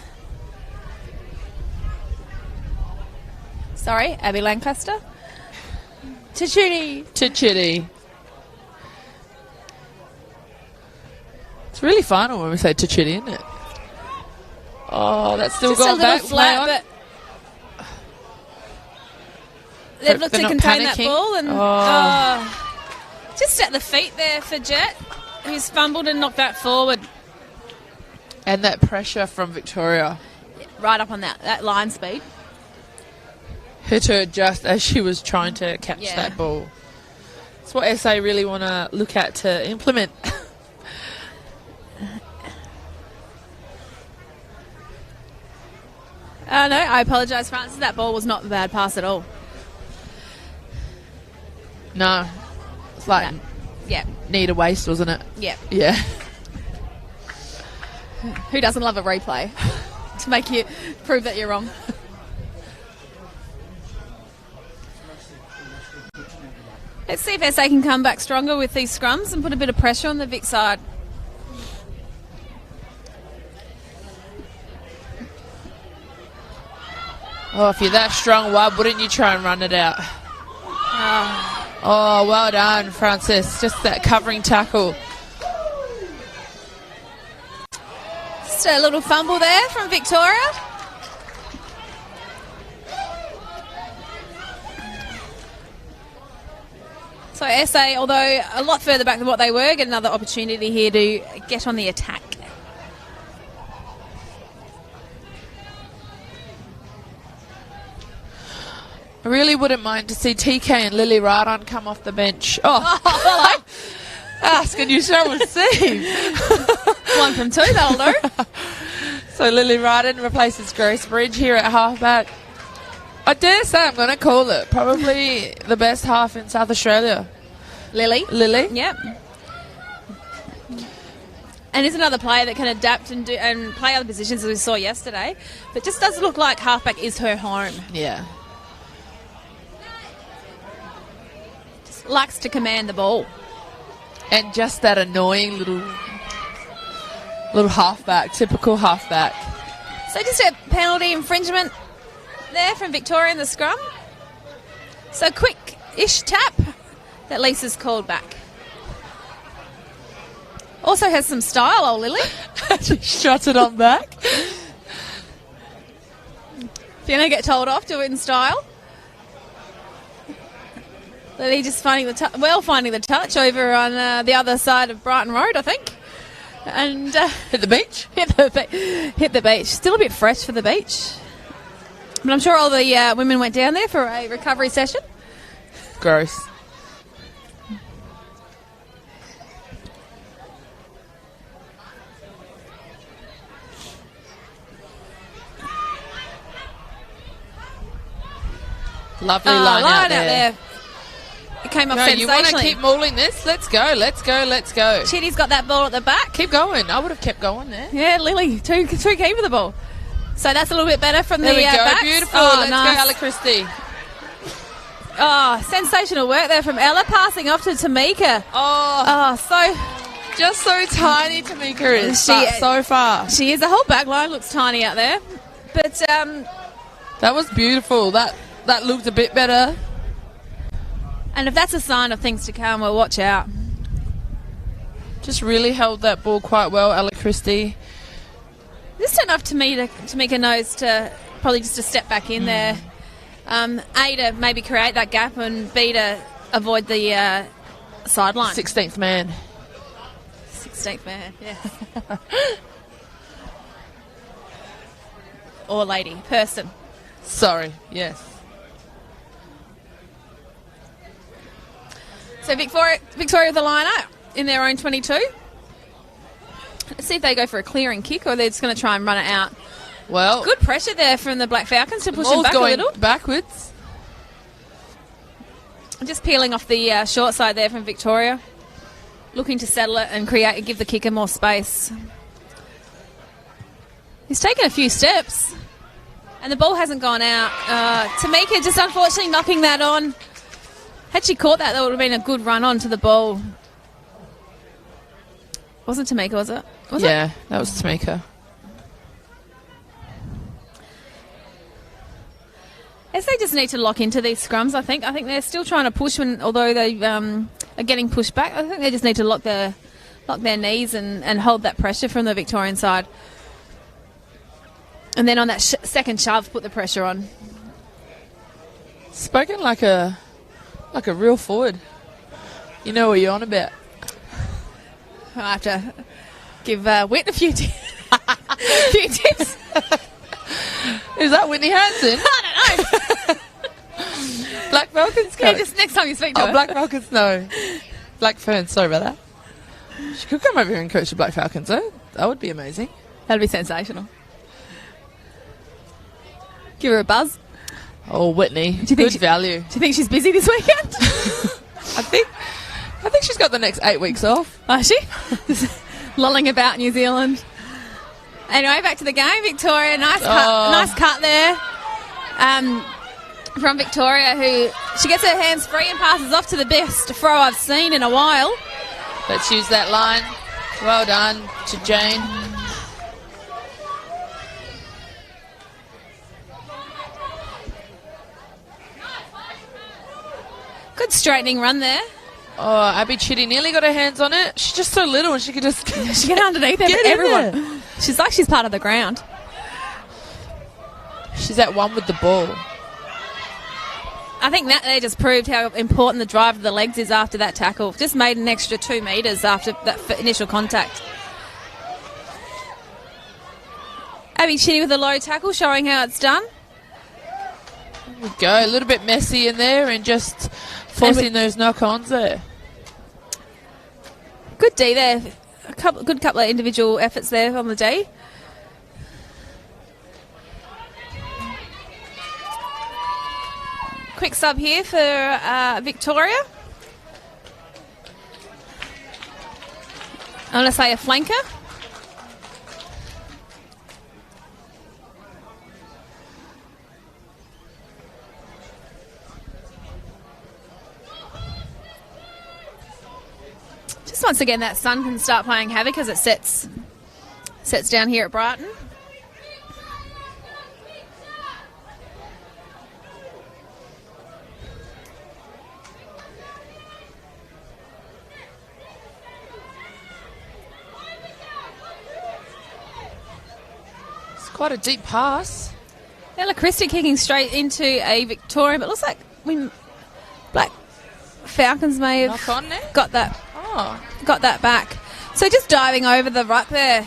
Sorry, Abby Lancaster. To Chitty. It's really final when we say to Chitty, isn't it? Oh, that's still just gone a little back. flat, but they've looked to contain that ball and just at the feet there for Jet, who's fumbled and knocked that forward. And that pressure from Victoria. Right up on that line speed. Hit her just as she was trying to catch that ball. That's what SA really want to look at to implement. No, I apologise, Francis. That ball was not a bad pass at all. No. It's like need a waste, wasn't it? Yeah. Yeah. Who doesn't love a replay to make you prove that you're wrong? Let's see if SA can come back stronger with these scrums and put a bit of pressure on the Vic side. Oh, if you're that strong, why wouldn't you try and run it out? Oh, well done, Francis. Just that covering tackle. Just a little fumble there from Victoria. So SA, although a lot further back than what they were, get another opportunity here to get on the attack. I really wouldn't mind to see TK and Lily Radon come off the bench. Oh, Hello. Ask and you shall receive. 1 from 2, that'll do. So Lily Radon replaces Grace Bridge here at halfback. I dare say I'm going to call it probably the best half in South Australia. Lily. Lily? Yep. And is another player that can adapt and play other positions as we saw yesterday. But just does look like halfback is her home. Yeah. Just likes to command the ball. And just that annoying little halfback, typical halfback. So just a penalty infringement there from Victoria in the scrum. So quick-ish tap that Lisa's called back. Also has some style, old Lily. She shot it on back. If you're going to get told off, do it in style. Lily just finding the touch over on the other side of Brighton Road, I think. And hit the beach. Hit the beach. Still a bit fresh for the beach. But I'm sure all the women went down there for a recovery session. Gross. Lovely line out there. It came off sensationally. You want to keep mauling this? Let's go. Chitty's got that ball at the back. Keep going. I would have kept going there. Yeah, Lily, too keen for the ball. So that's a little bit better from there the backs. Beautiful. Let's go, Ella Christie. Oh, sensational work there from Ella, passing off to Tamika. Just so tiny Tamika is, so far. She is. The whole back line looks tiny out there. But that was beautiful. That looked a bit better. And if that's a sign of things to come, well, watch out. Just really held that ball quite well, Ella Christie. Just enough Tamika knows to probably just to step back in there. A, to maybe create that gap, and B, to avoid the sideline. 16th man. 16th man, yeah. Or lady, person. Sorry, yes. So Victoria with the line up in their own 22. Let's see if they go for a clearing kick or they're just going to try and run it out. Well, good pressure there from the Black Falcons to push them back a little. Backwards. Just peeling off the short side there from Victoria. Looking to settle it and give the kicker more space. He's taken a few steps and the ball hasn't gone out. Tamika just unfortunately knocking that on. Had she caught that would have been a good run on to the ball. Wasn't Tamika, was it? Yeah, that was Tamika. Yes, they just need to lock into these scrums, I think. I think they're still trying to push, although they are getting pushed back. I think they just need to lock their knees and hold that pressure from the Victorian side. And then on that second shove, put the pressure on. Spoken like a real forward. You know what you're on about. I have to give Whit a few tips. Is that Whitney Hansen? I don't know. Black Falcons coach. Yeah, just next time you speak to her. Black Falcons, no. Black Ferns, sorry about that. She could come over here and coach the Black Falcons, though. That would be amazing. That'd be sensational. Give her a buzz. Oh, Whitney. Good value. Do you think she's busy this weekend? I think she's got the next 8 weeks off. Oh, she? Lolling about New Zealand. Anyway, back to the game. Victoria, nice cut there from Victoria, who she gets her hands free and passes off to the best throw I've seen in a while. Let's use that line. Well done to Jane. Good straightening run there. Oh, Abby Chitty nearly got her hands on it. She's just so little and she could just she get underneath everyone. There. She's like she's part of the ground. She's at one with the ball. I think that there just proved how important the drive of the legs is after that tackle. Just made an extra 2 metres after that initial contact. Abby Chitty with a low tackle, showing how it's done. There we go. A little bit messy in there and just forcing those knock-ons there. Good D there. Good couple of individual efforts there on the D. Quick sub here for Victoria. I'm going to say a flanker. once again that sun can start playing havoc as it sets down here at Brighton. It's quite a deep pass. Ella Christie kicking straight into a Victorian, but it looks like Black Falcons may have Knock on there? got that back. So just diving over the ruck there.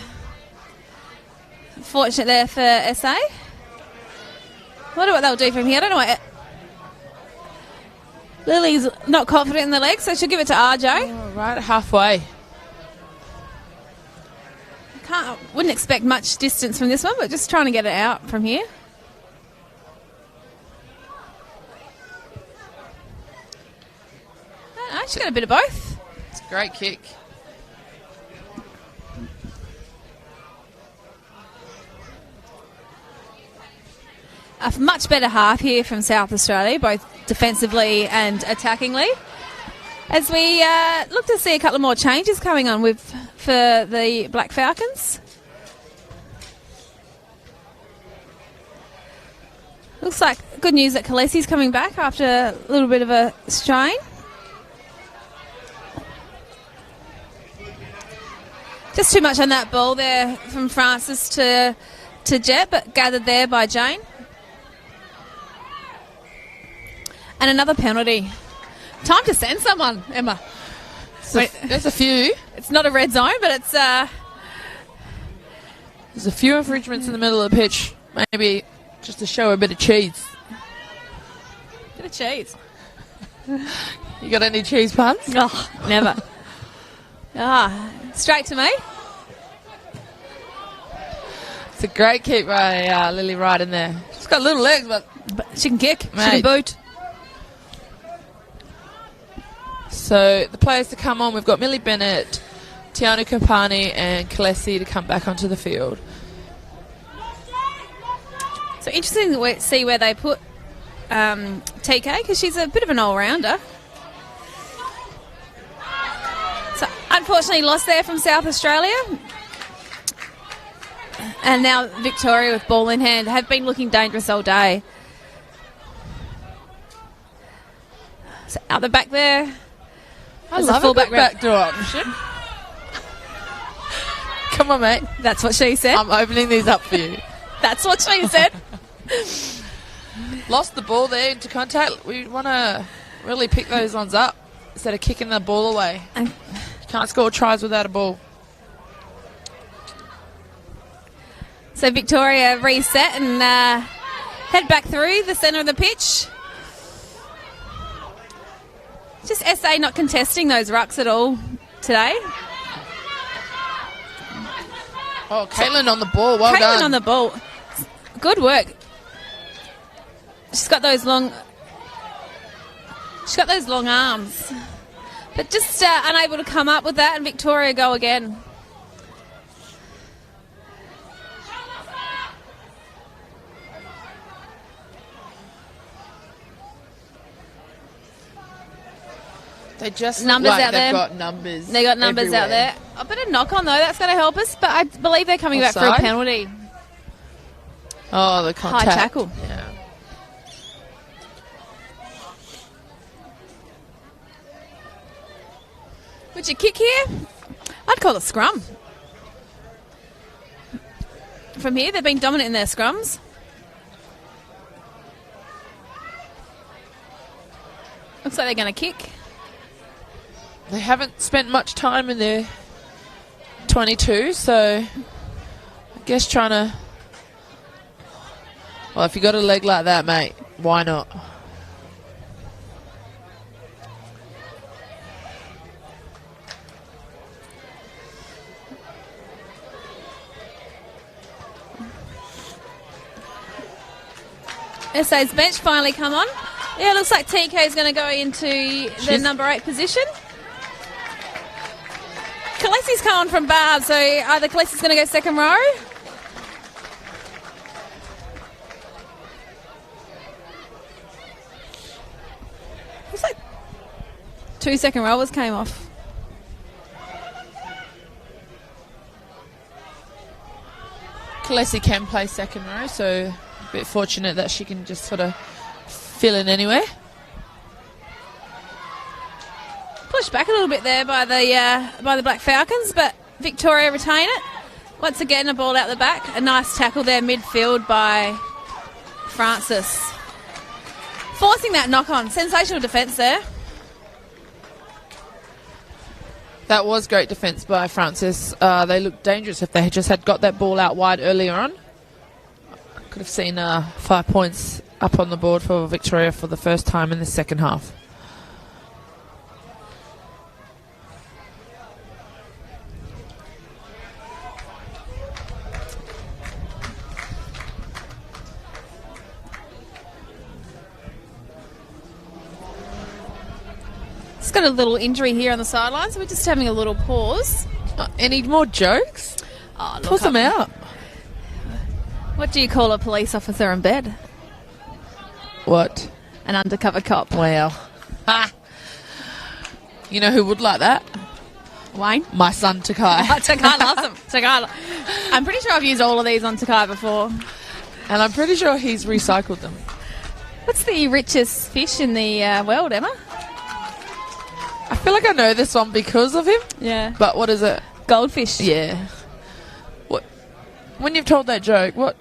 Fortunate there for SA. I wonder what they'll do from here. I don't know what. Lily's not confident in the legs, so she'll give it to RJ. Oh, right halfway. Wouldn't expect much distance from this one, but just trying to get it out from here. I don't know, she's got a bit of both. It's a great kick. A much better half here from South Australia, both defensively and attackingly. As we look to see a couple of more changes coming on for the Black Falcons. Looks like good news that Khaleesi's coming back after a little bit of a strain. Just too much on that ball there from Francis to Jet, but gathered there by Jane. And another penalty. Time to send someone, Emma. There's a few. It's not a red zone, but it's... There's a few infringements in the middle of the pitch. Maybe just to show a bit of cheese. Bit of cheese. You got any cheese puns? Oh, never. Straight to me. It's a great kick by Lily right in there. She's got little legs, but she can kick. Mate. She can boot. So the players to come on, we've got Millie Bennett, Tiana Kapani and Khaleesi to come back onto the field. So interesting to see where they put TK, because she's a bit of an all-rounder. So unfortunately lost there from South Australia. And now Victoria with ball in hand have been looking dangerous all day. So out the back there. I love a good backdoor option. Come on, mate. That's what she said. I'm opening these up for you. That's what she said. Lost the ball there into contact. We want to really pick those ones up instead of kicking the ball away. You can't score tries without a ball. So Victoria reset and head back through the centre of the pitch. Just SA not contesting those rucks at all today. Oh, Caitlin on the ball. Well done. Caitlin on the ball. Good work. She's got those long arms. But just unable to come up with that, and Victoria go again. They just numbers like out they've there. got numbers. They got numbers everywhere. out there. A bit of knock on though, that's going to help us. But I believe they're coming back for a Offside? penalty. Oh, the contact. High tackle. Yeah. Would you kick here? I'd call it scrum. From here, they've been dominant in their scrums. Looks like they're going to kick. They haven't spent much time in their 22, so I guess trying to... Well, if you got a leg like that, mate, why not? SA's bench finally come on. Yeah, it looks like TK is going to go into the number 8 position. Khaleesi's come on from Barb, so either Khaleesi's going to go second row. Looks like 2 second rowers came off. Khaleesi can play second row, so a bit fortunate that she can just sort of fill in anywhere. Pushed back a little bit there by the Black Falcons, but Victoria retain it. Once again, a ball out the back. A nice tackle there midfield by Francis. Forcing that knock-on. Sensational defence there. That was great defence by Francis. They looked dangerous if they had just got that ball out wide earlier on. Could have seen 5 points up on the board for Victoria for the first time in the second half. Got a little injury here on the sideline, so we're just having a little pause. Any more jokes? Oh, Toss them out. What do you call a police officer in bed? What? An undercover cop. Wow. Ha! You know who would like that? Wayne? My son, Takai. Takai loves them. Takai. I'm pretty sure I've used all of these on Takai before. And I'm pretty sure he's recycled them. What's the richest fish in the world, Emma? I feel like I know this one because of him. Yeah. But what is it? Goldfish. Yeah. What? When you've told that joke, what?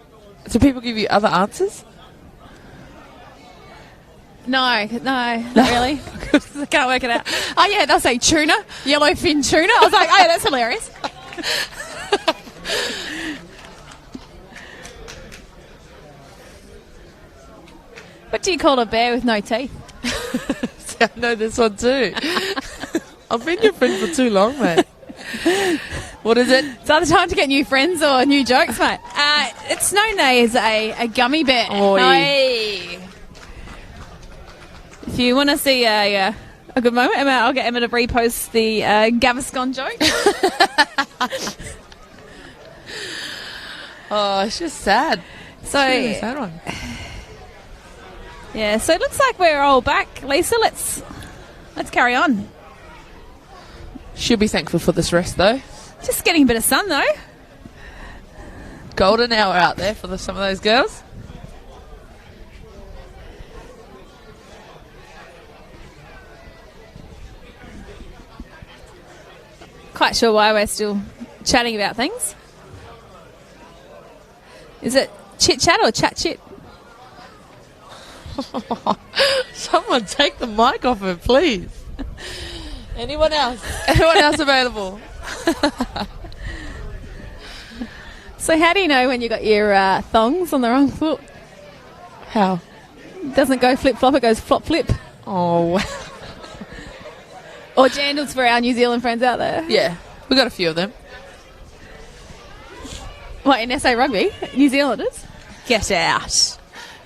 Do people give you other answers? No, not really. I can't work it out. Oh, yeah, they'll say tuna, yellowfin tuna. I was like, oh, yeah, that's hilarious. What do you call a bear with no teeth? I know this one too. I've been your friend for too long, mate. What is it? It's either time to get new friends or new jokes, mate. It's known as a gummy bear. Oh, yeah. Hey. If you want to see a good moment, Emma, I'll get Emma to repost the Gaviscon joke. Oh, it's just sad. So, it's really a sad one. Yeah, so it looks like we're all back. Lisa, let's carry on. She'll be thankful for this rest, though. Just getting a bit of sun, though. Golden hour out there for some of those girls. Quite sure why we're still chatting about things. Is it chit-chat or chat-chit? Someone take the mic off her, please. Anyone else? Anyone else available? So how do you know when you got your thongs on the wrong foot? How? It doesn't go flip-flop, it goes flop-flip. Oh, Or jandals for our New Zealand friends out there. yeah. We got a few of them. What, in SA Rugby? New Zealanders? Get out.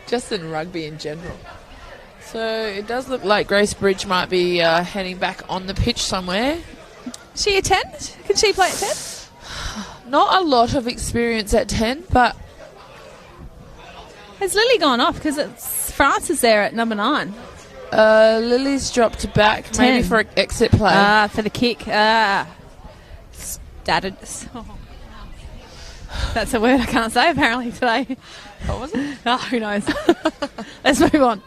Just in rugby in general. So it does look like Grace Bridge might be heading back on the pitch somewhere. She a 10? Can she play at 10? Not a lot of experience at 10, but... Has Lily gone off? Because it's Francis there at number 9. Lily's dropped back, 10. maybe for an exit play. For the kick. Started. That's a word I can't say apparently today. What was it? Oh, who knows? Let's move on.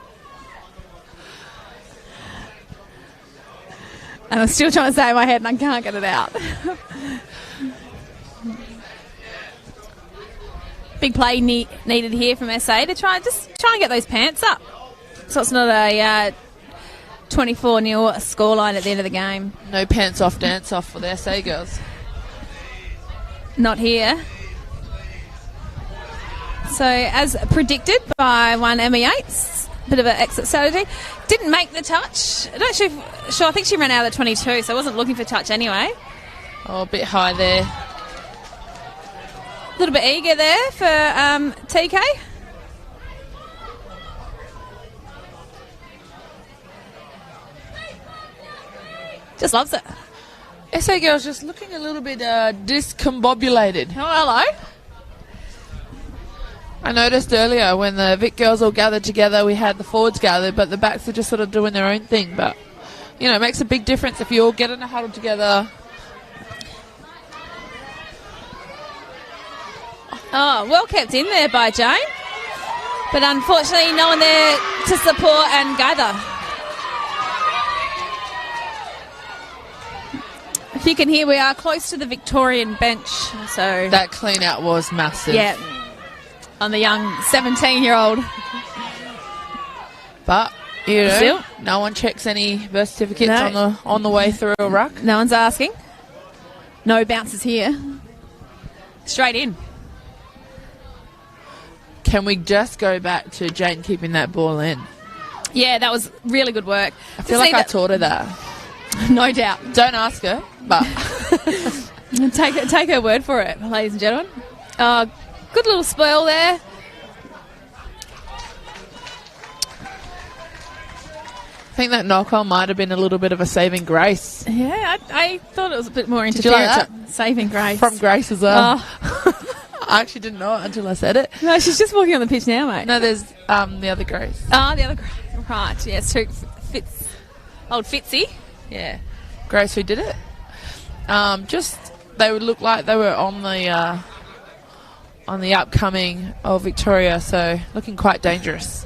And I'm still trying to say it in my head and I can't get it out. Big play needed here from SA to try and get those pants up. So it's not a 24-0 scoreline at the end of the game. No pants off, dance off for the SA girls. Not here. So, as predicted by one Emma Yates, bit of an exit strategy. Didn't make the touch. I'm not sure, I think she ran out of the 22, so I wasn't looking for touch anyway. Oh, a bit high there. A little bit eager there for TK. Just loves it. SA girls just looking a little bit discombobulated. Oh, hello. I noticed earlier when the Vic girls all gathered together, we had the forwards gathered, but the backs were just sort of doing their own thing. But, you know, it makes a big difference if you all get in a huddle together. Oh, well kept in there by Jane. But unfortunately, no one there to support and gather. If you can hear, we are close to the Victorian bench. So That clean out was massive. yeah, on the young 17-year-old. But, you know, Still? no one checks any birth certificates No. on the way through a ruck. No one's asking. No bounces here. Straight in. Can we just go back to Jane keeping that ball in? Yeah, that was really good work. I feel like I taught her that. No doubt. Don't ask her, but Take her word for it, ladies and gentlemen. Good little spoil there. I think that knock-on might have been a little bit of a saving grace. Yeah, I thought it was a bit more Did you like interference. that? Saving grace. From Grace as well. Oh. I actually didn't know it until I said it. No, she's just walking on the pitch now, mate. No, there's the other Grace. Oh, the other Grace. Right, yes, Fitz. Old Fitzy. Yeah, Grace who did it. Just they would look like they were on the upcoming of Victoria, so looking quite dangerous.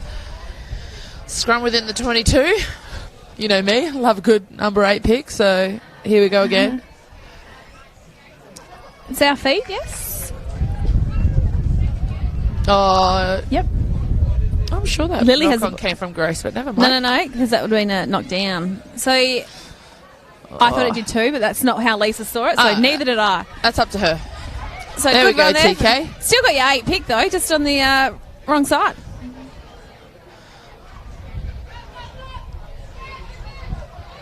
Scrum within the 22. You know me, love a good number 8 pick, so here we go again. It's our feet, yes? Oh, Yep. I'm sure that Lily has knock-on came from Grace, but never mind. No, because that would have been a knockdown. So I thought it did too, but that's not how Lisa saw it, so neither did I. That's up to her. So There we good go, run there. TK. Still got your 8 pick, though, just on the wrong side.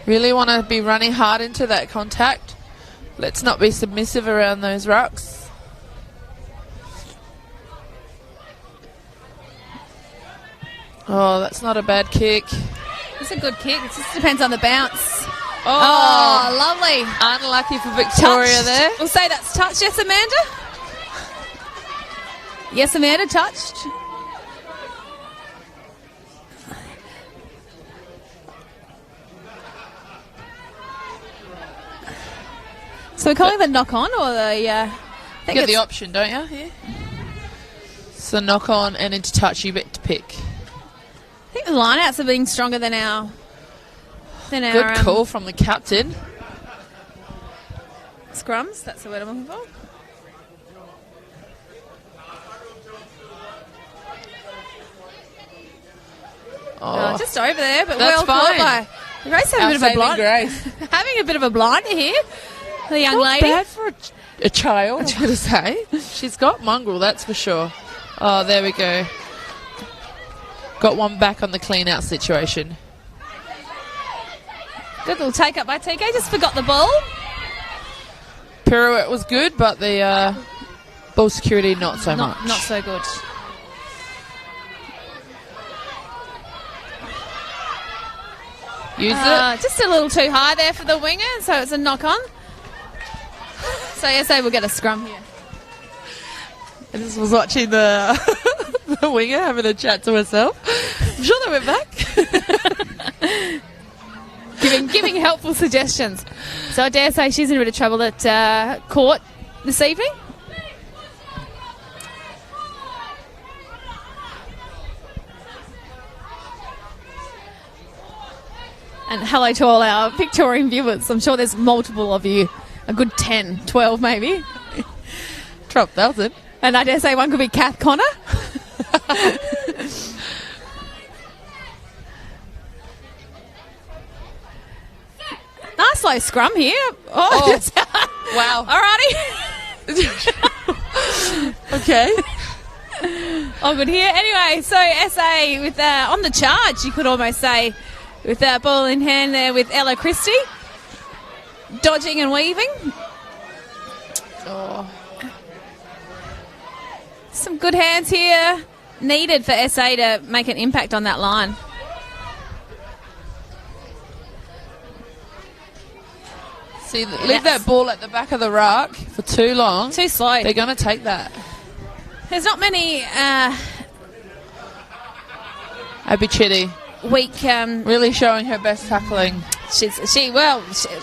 Really want to be running hard into that contact. Let's not be submissive around those rucks. Oh, that's not a bad kick. It's a good kick. It just depends on the bounce. Oh, Lovely. unlucky for Victoria Touched. there. We'll say that's touched. Yes, Amanda? Yes, Amanda, touched. So we're calling the knock on or the... I think You get the it's- option, don't you? Yeah. So knock on and into touch, you get to pick. I think the lineouts are being stronger than our... Good call from the captain. Scrums, that's the word I'm looking for. Oh, Just over there, but That's well caught fine. by Grace. Having a bit of a saving blind, Grace. having a bit of a blinder here. The young Not lady. bad for a child, I was going to say. She's got mongrel, that's for sure. Oh, there we go. Got one back on the clean-out situation. Good little take up by TK. Just forgot the ball. Pirouette was good, but the ball security not so much. Not so good. Use it. Just a little too high there for the winger, so it's a knock on. So SA will get a scrum here. I just was watching the the winger having a chat to herself. I'm sure they went back. Giving helpful suggestions. So I dare say she's in a bit of trouble at court this evening. And hello to all our Victorian viewers. I'm sure there's multiple of you. A good 10, 12 maybe. 12,000. And I dare say one could be Kath Connor. Nice low scrum here. Oh. Wow. Alrighty. Okay. All good here. Anyway, so SA with on the charge, you could almost say, with that ball in hand there with Ella Christie. Dodging and weaving. Oh. Some good hands here needed for SA to make an impact on that line. See, leave that ball at the back of the ruck for too long. Too slow. They're going to take that. There's not many Abby Chitty weak... really showing her best tackling.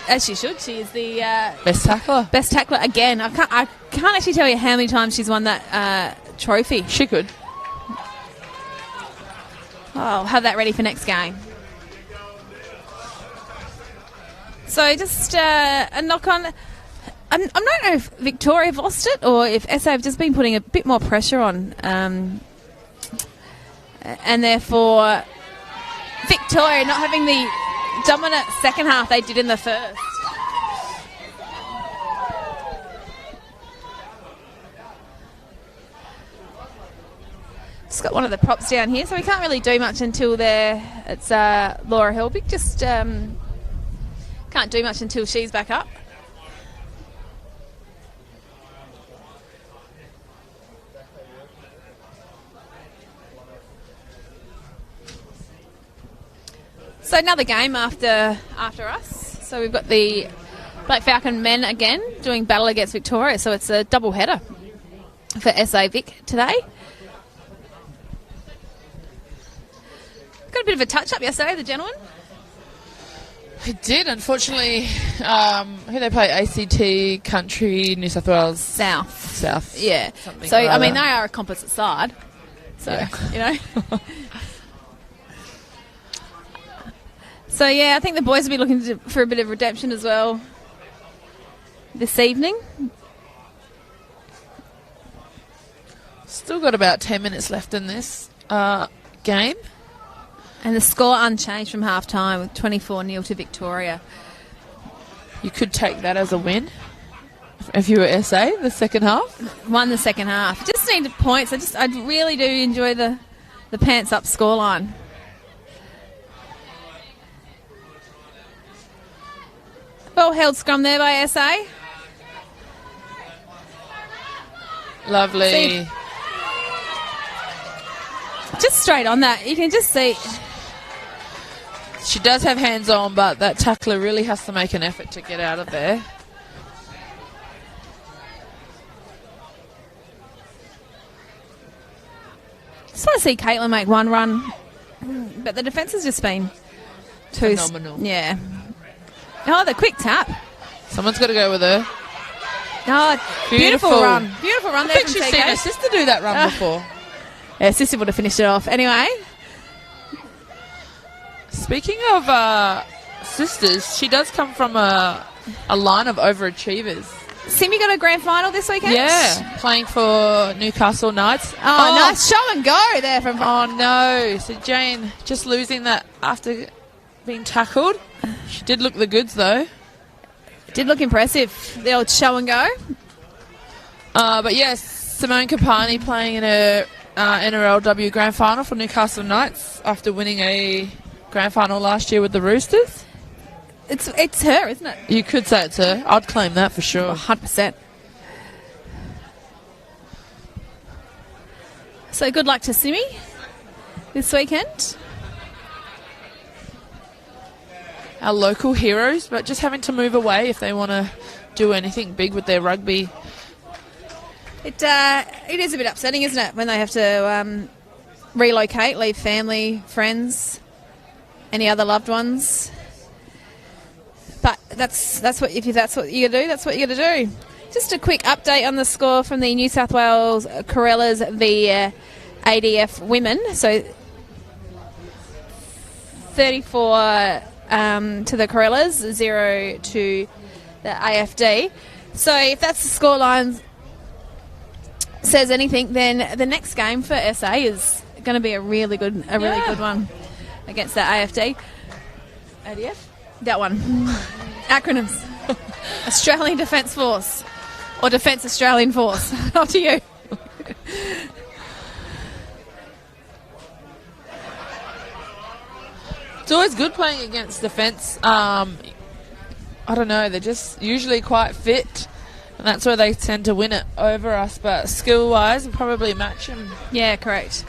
As she should. She is the Best tackler. best tackler again. I can't actually tell you how many times she's won that trophy. She could. I'll have that ready for next game. So just a knock on. I don't know if Victoria have lost it or if SA have just been putting a bit more pressure on. And therefore, Victoria not having the dominant second half they did in the first. Just got one of the props down here, so we can't really do much until it's Laura Helbig. Just can't do much until she's back up. So another game after us. So we've got the Black Falcon men again doing battle against Victoria. So it's a double header for SA Vic today. Got a bit of a touch-up yesterday, the gentlemen. It did, unfortunately. Who they play? ACT, Country, New South Wales. South. Yeah. Something So, like I mean, that. they are a composite side. So, Yeah. you know. So, yeah, I think the boys will be looking for a bit of redemption as well this evening. Still got about 10 minutes left in this game. And the score unchanged from half-time with 24-0 to Victoria. You could take that as a win if you were SA, the second half. Won the second half. Just needed points. I really do enjoy the pants-up scoreline. Well held scrum there by SA. Lovely. See, just straight on that. You can just see. She does have hands on, but that tackler really has to make an effort to get out of there. Just want to see Caitlin make one run. But the defence has just been too... Phenomenal. Yeah. Oh, the quick tap. Someone's got to go with her. Oh, beautiful Beautiful. run. Beautiful run I there think from she's TK. seen her sister do that run before. Yeah, sister would have finished it off. Anyway, Speaking of sisters, she does come from a line of overachievers. Simi got a grand final this weekend? Yeah, playing for Newcastle Knights. Oh, nice show and go there from... Oh, no. So Jane just losing that after being tackled. She did look the goods, though. Did look impressive, the old show and go. But yes, Simone Capani playing in a NRLW grand final for Newcastle Knights after winning a grand final last year with the Roosters. It's her, isn't it? You could say it's her. I'd claim that for sure. 100%. So good luck to Simi this weekend. Our local heroes, but just having to move away if they want to do anything big with their rugby. It is a bit upsetting, isn't it, when they have to relocate, leave family, friends, any other loved ones. But that's what you got to do. That's what you got to do. Just a quick update on the score from the New South Wales Corellas v ADF women. So 34 to the Corellas, 0 to the AFD. So if that's the scoreline says anything, then the next game for SA is going to be a really good one against the AFD. ADF? That one. Acronyms. Australian Defence Force or Defence Australian Force. Up to you. It's always good playing against defence. I don't know, they're just usually quite fit, and that's where they tend to win it over us. But skill-wise, we'll probably match them. Yeah, correct.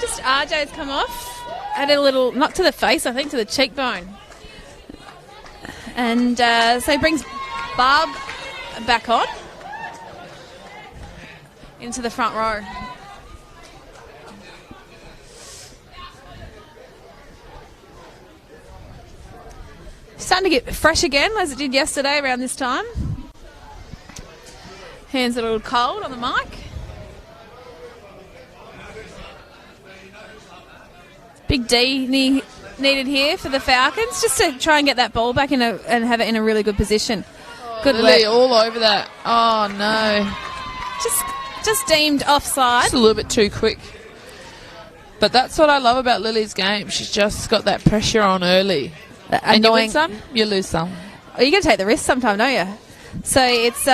Just RJ's come off. Had a little, not to the face, I think, to the cheekbone. And so he brings Barb back on into the front row. Starting to get fresh again, as it did yesterday around this time. Hands are a little cold on the mic. Big D needed here for the Falcons, just to try and get that ball back and have it in a really good position. Good Lily work. all over that. Oh, no. Just deemed offside. Just a little bit too quick. But that's what I love about Lily's game. She's just got that pressure on early. And you win some, you lose some. Oh, you got to take the risk sometime, don't you? So it's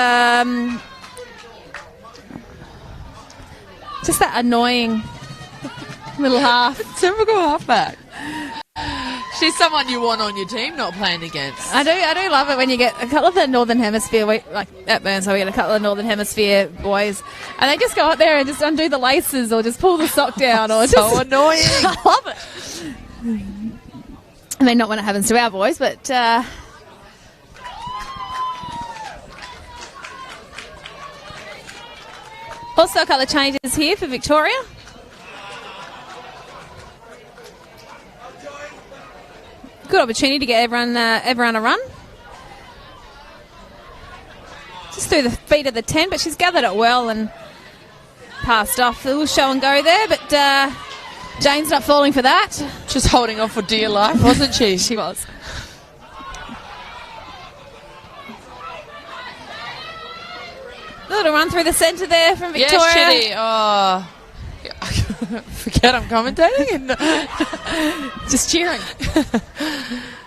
just that annoying little half. Typical halfback. She's someone you want on your team, not playing against. I do love it when you get a couple of the Northern Hemisphere, like at Burnside, we get a couple of Northern Hemisphere boys, and they just go up there and just undo the laces or just pull the sock down, or so just annoying. I love it. I mean, not when it happens to our boys, but also a couple of changes here for Victoria. Good opportunity to get everyone a run. Just through the feet of the 10, but she's gathered it well and passed off. A little show and go there, but Jane's not falling for that. Just holding on for dear life, wasn't she? She was. A little run through the centre there from Victoria. Yes, Chitty. Oh. Forget I'm commentating and just cheering.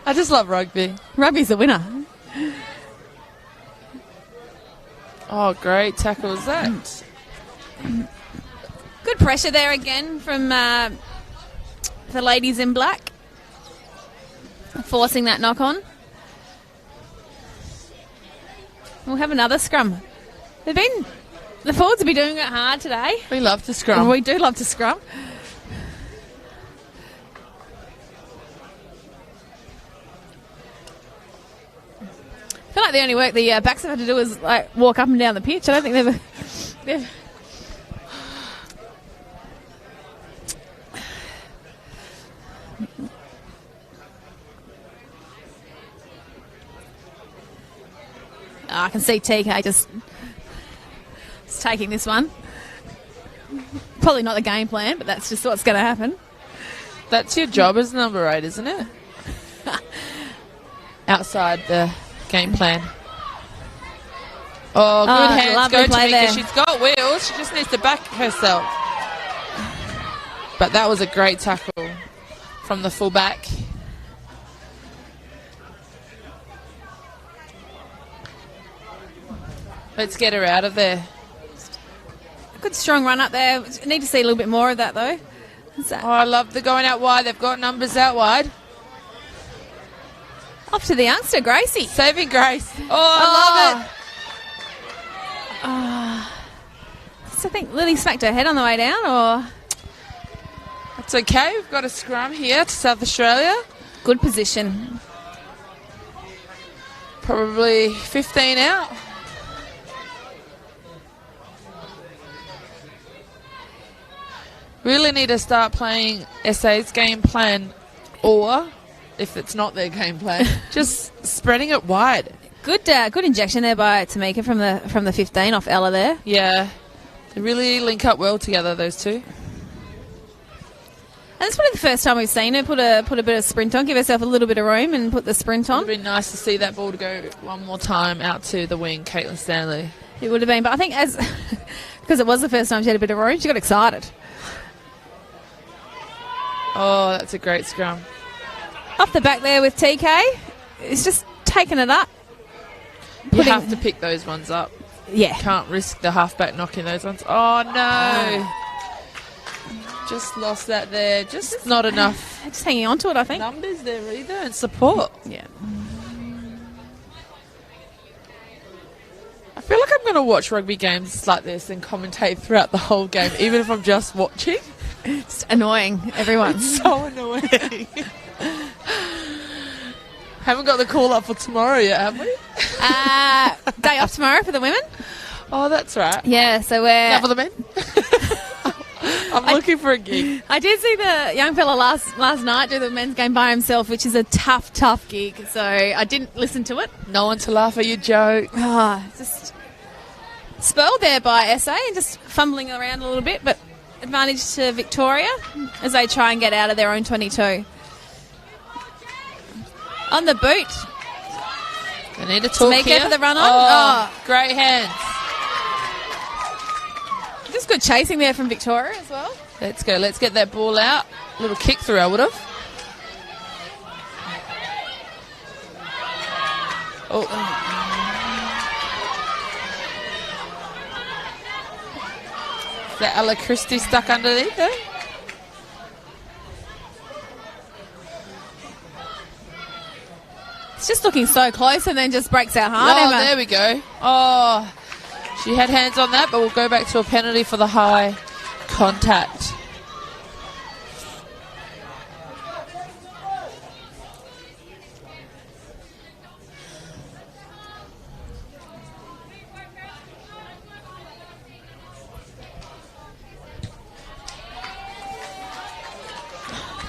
I just love rugby. Rugby's the winner. Oh, great tackle was that. Good pressure there again from the ladies in black. Forcing that knock on. We'll have another scrum. The forwards will be doing it hard today. We love to scrum. We do love to scrum. I feel like the only work the backs have had to do is like walk up and down the pitch. I don't think they've I can see TK just taking this one. Probably not the game plan, but that's just what's going to happen. That's your job as number 8, isn't it? Outside the game plan. Oh, good hands go to Mika. She's got wheels. She just needs to back herself. But that was a great tackle from the fullback. Let's get her out of there. Good strong run up there. Need to see a little bit more of that though. Oh, I love the going out wide. They've got numbers out wide. Off to the youngster, Gracie. Saving Grace. Oh, I love it. So I think Lily smacked her head on the way down, or? It's okay. We've got a scrum here to South Australia. Good position. Probably 15 out. Really need to start playing SA's game plan, or if it's not their game plan, just spreading it wide. Good injection there by Tamika from the 15 off Ella there. Yeah, they really link up well together, those two. And it's probably the first time we've seen her put a bit of sprint on, give herself a little bit of room and put the sprint on. It would have been nice to see that ball to go one more time out to the wing, Caitlin Stanley. It would have been, but I think because it was the first time she had a bit of room, she got excited. Oh, that's a great scrum. Off the back there with TK. It's just taking it up. You have to pick those ones up. Yeah. Can't risk the halfback knocking those ones. Oh, no. Just lost that there. Just not enough. Just hanging on to it, I think. Numbers there either and support. Yeah. I feel like I'm going to watch rugby games like this and commentate throughout the whole game, even if I'm just watching. It's annoying, everyone. It's so annoying. Haven't got the call up for tomorrow yet, have we? Day off tomorrow for the women. Oh, that's right. Yeah, so we're... Now for the men? I'm looking for a gig. I did see the young fella last night do the men's game by himself, which is a tough gig. So I didn't listen to it. No one to laugh at your joke. Just spurred there by SA and just fumbling around a little bit, but advantage to Victoria as they try and get out of their own 22. On the boot. They need to talk here. For the run on. Oh, great hands. Just good chasing there from Victoria as well. Let's go. Let's get that ball out. Little kick through, I would have. Oh. Is that Ella Christie stuck underneath there? It's just looking so close and then just breaks out hard. Oh, there we go. Oh, she had hands on that, but we'll go back to a penalty for the high contact.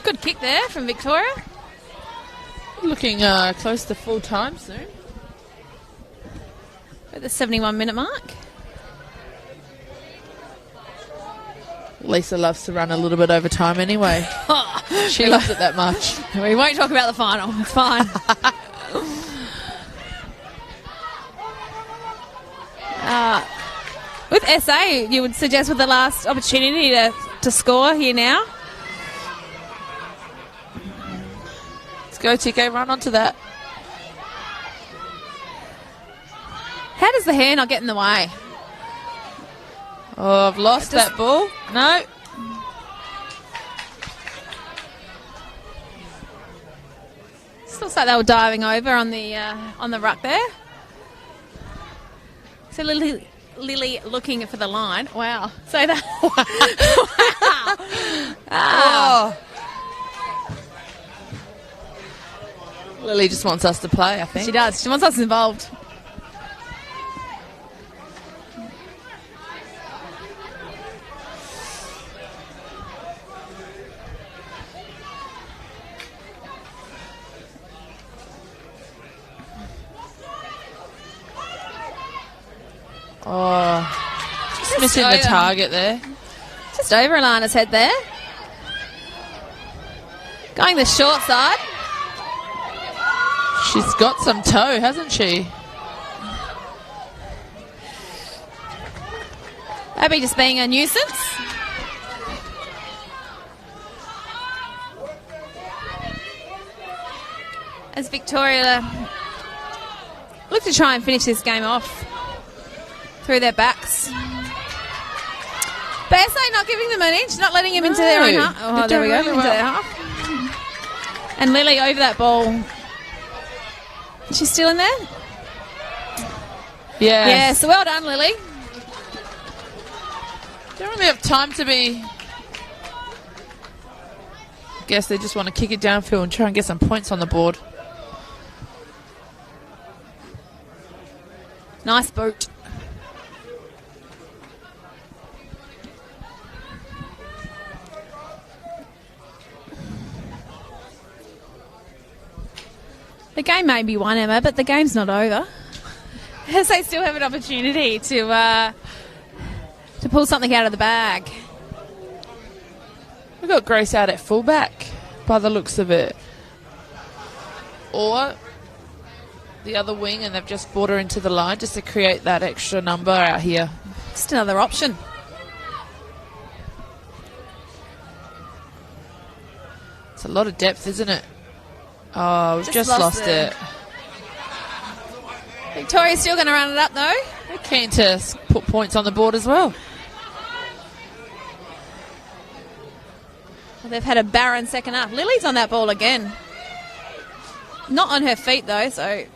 Good kick there from Victoria. Looking close to full time soon. At the 71-minute mark. Lisa loves to run a little bit over time anyway. She loves it that much. We won't talk about the final. It's fine. With SA, you would suggest with the last opportunity to score here now. Let's go, TK. Run onto that. How does the hair not get in the way? Oh, I've lost that ball. No. Just looks like they were diving over on the ruck there. So Lily looking for the line. Wow. So that. Wow. Oh. Lily just wants us to play, I think. She does. She wants us involved. Oh, just missing the target there. Just over Alana's head there. Going the short side. She's got some toe, hasn't she? Abby just being a nuisance. As Victoria look to try and finish this game off through their backs. But SA not giving them an inch, not letting him into their own half. Oh, there we go, into their half. And Lily over that ball. She's still in there? Yeah. Yeah, so well done, Lily. Don't really have time to be... Guess they just want to kick it downfield and try and get some points on the board. Nice boot. The game may be won, Emma, but the game's not over. As they still have an opportunity to pull something out of the bag. We've got Grace out at fullback, by the looks of it. Or the other wing, and they've just brought her into the line just to create that extra number out here. Just another option. It's a lot of depth, isn't it? Oh, we've just lost it. Victoria's still going to run it up, though. They're keen to put points on the board as well. They've had a barren second half. Lily's on that ball again. Not on her feet, though, so...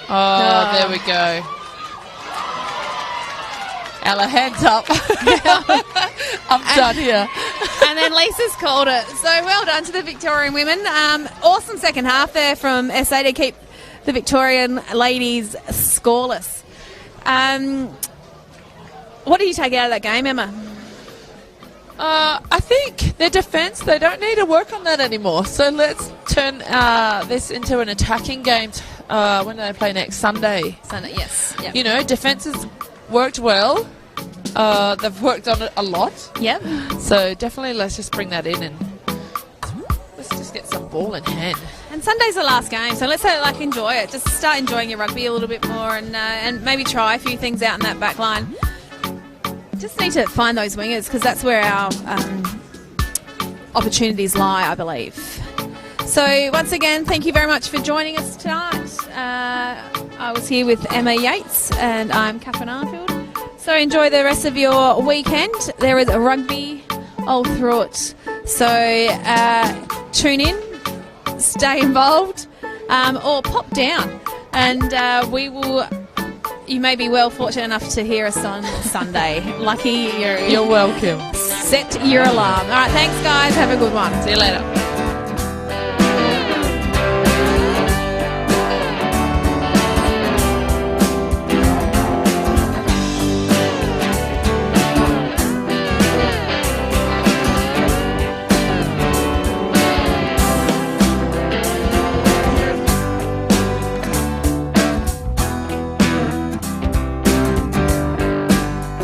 Oh, there we go. Ella, hands up. I'm done here. And then Lisa's called it. So well done to the Victorian women. Awesome second half there from SA to keep the Victorian ladies scoreless. What do you take out of that game, Emma? I think their defence, they don't need to work on that anymore. So let's turn this into an attacking game. When do they play next? Sunday. Sunday, yes. Yep. You know, defence has worked well. They've worked on it a lot. Yep. So definitely let's just bring that in and let's just get some ball in hand. And Sunday's the last game, so let's enjoy it. Just start enjoying your rugby a little bit more, and maybe try a few things out in that back line. Just need to find those wingers, because that's where our opportunities lie, I believe. So once again, thank you very much for joining us tonight. I was here with Emma Yates, and I'm Catherine Arfield. So enjoy the rest of your weekend. There is a rugby all through it. So tune in, stay involved, or pop down, and we will. You may be well fortunate enough to hear us on Sunday. Lucky you're welcome. Set your alarm. All right, thanks guys. Have a good one. See you later.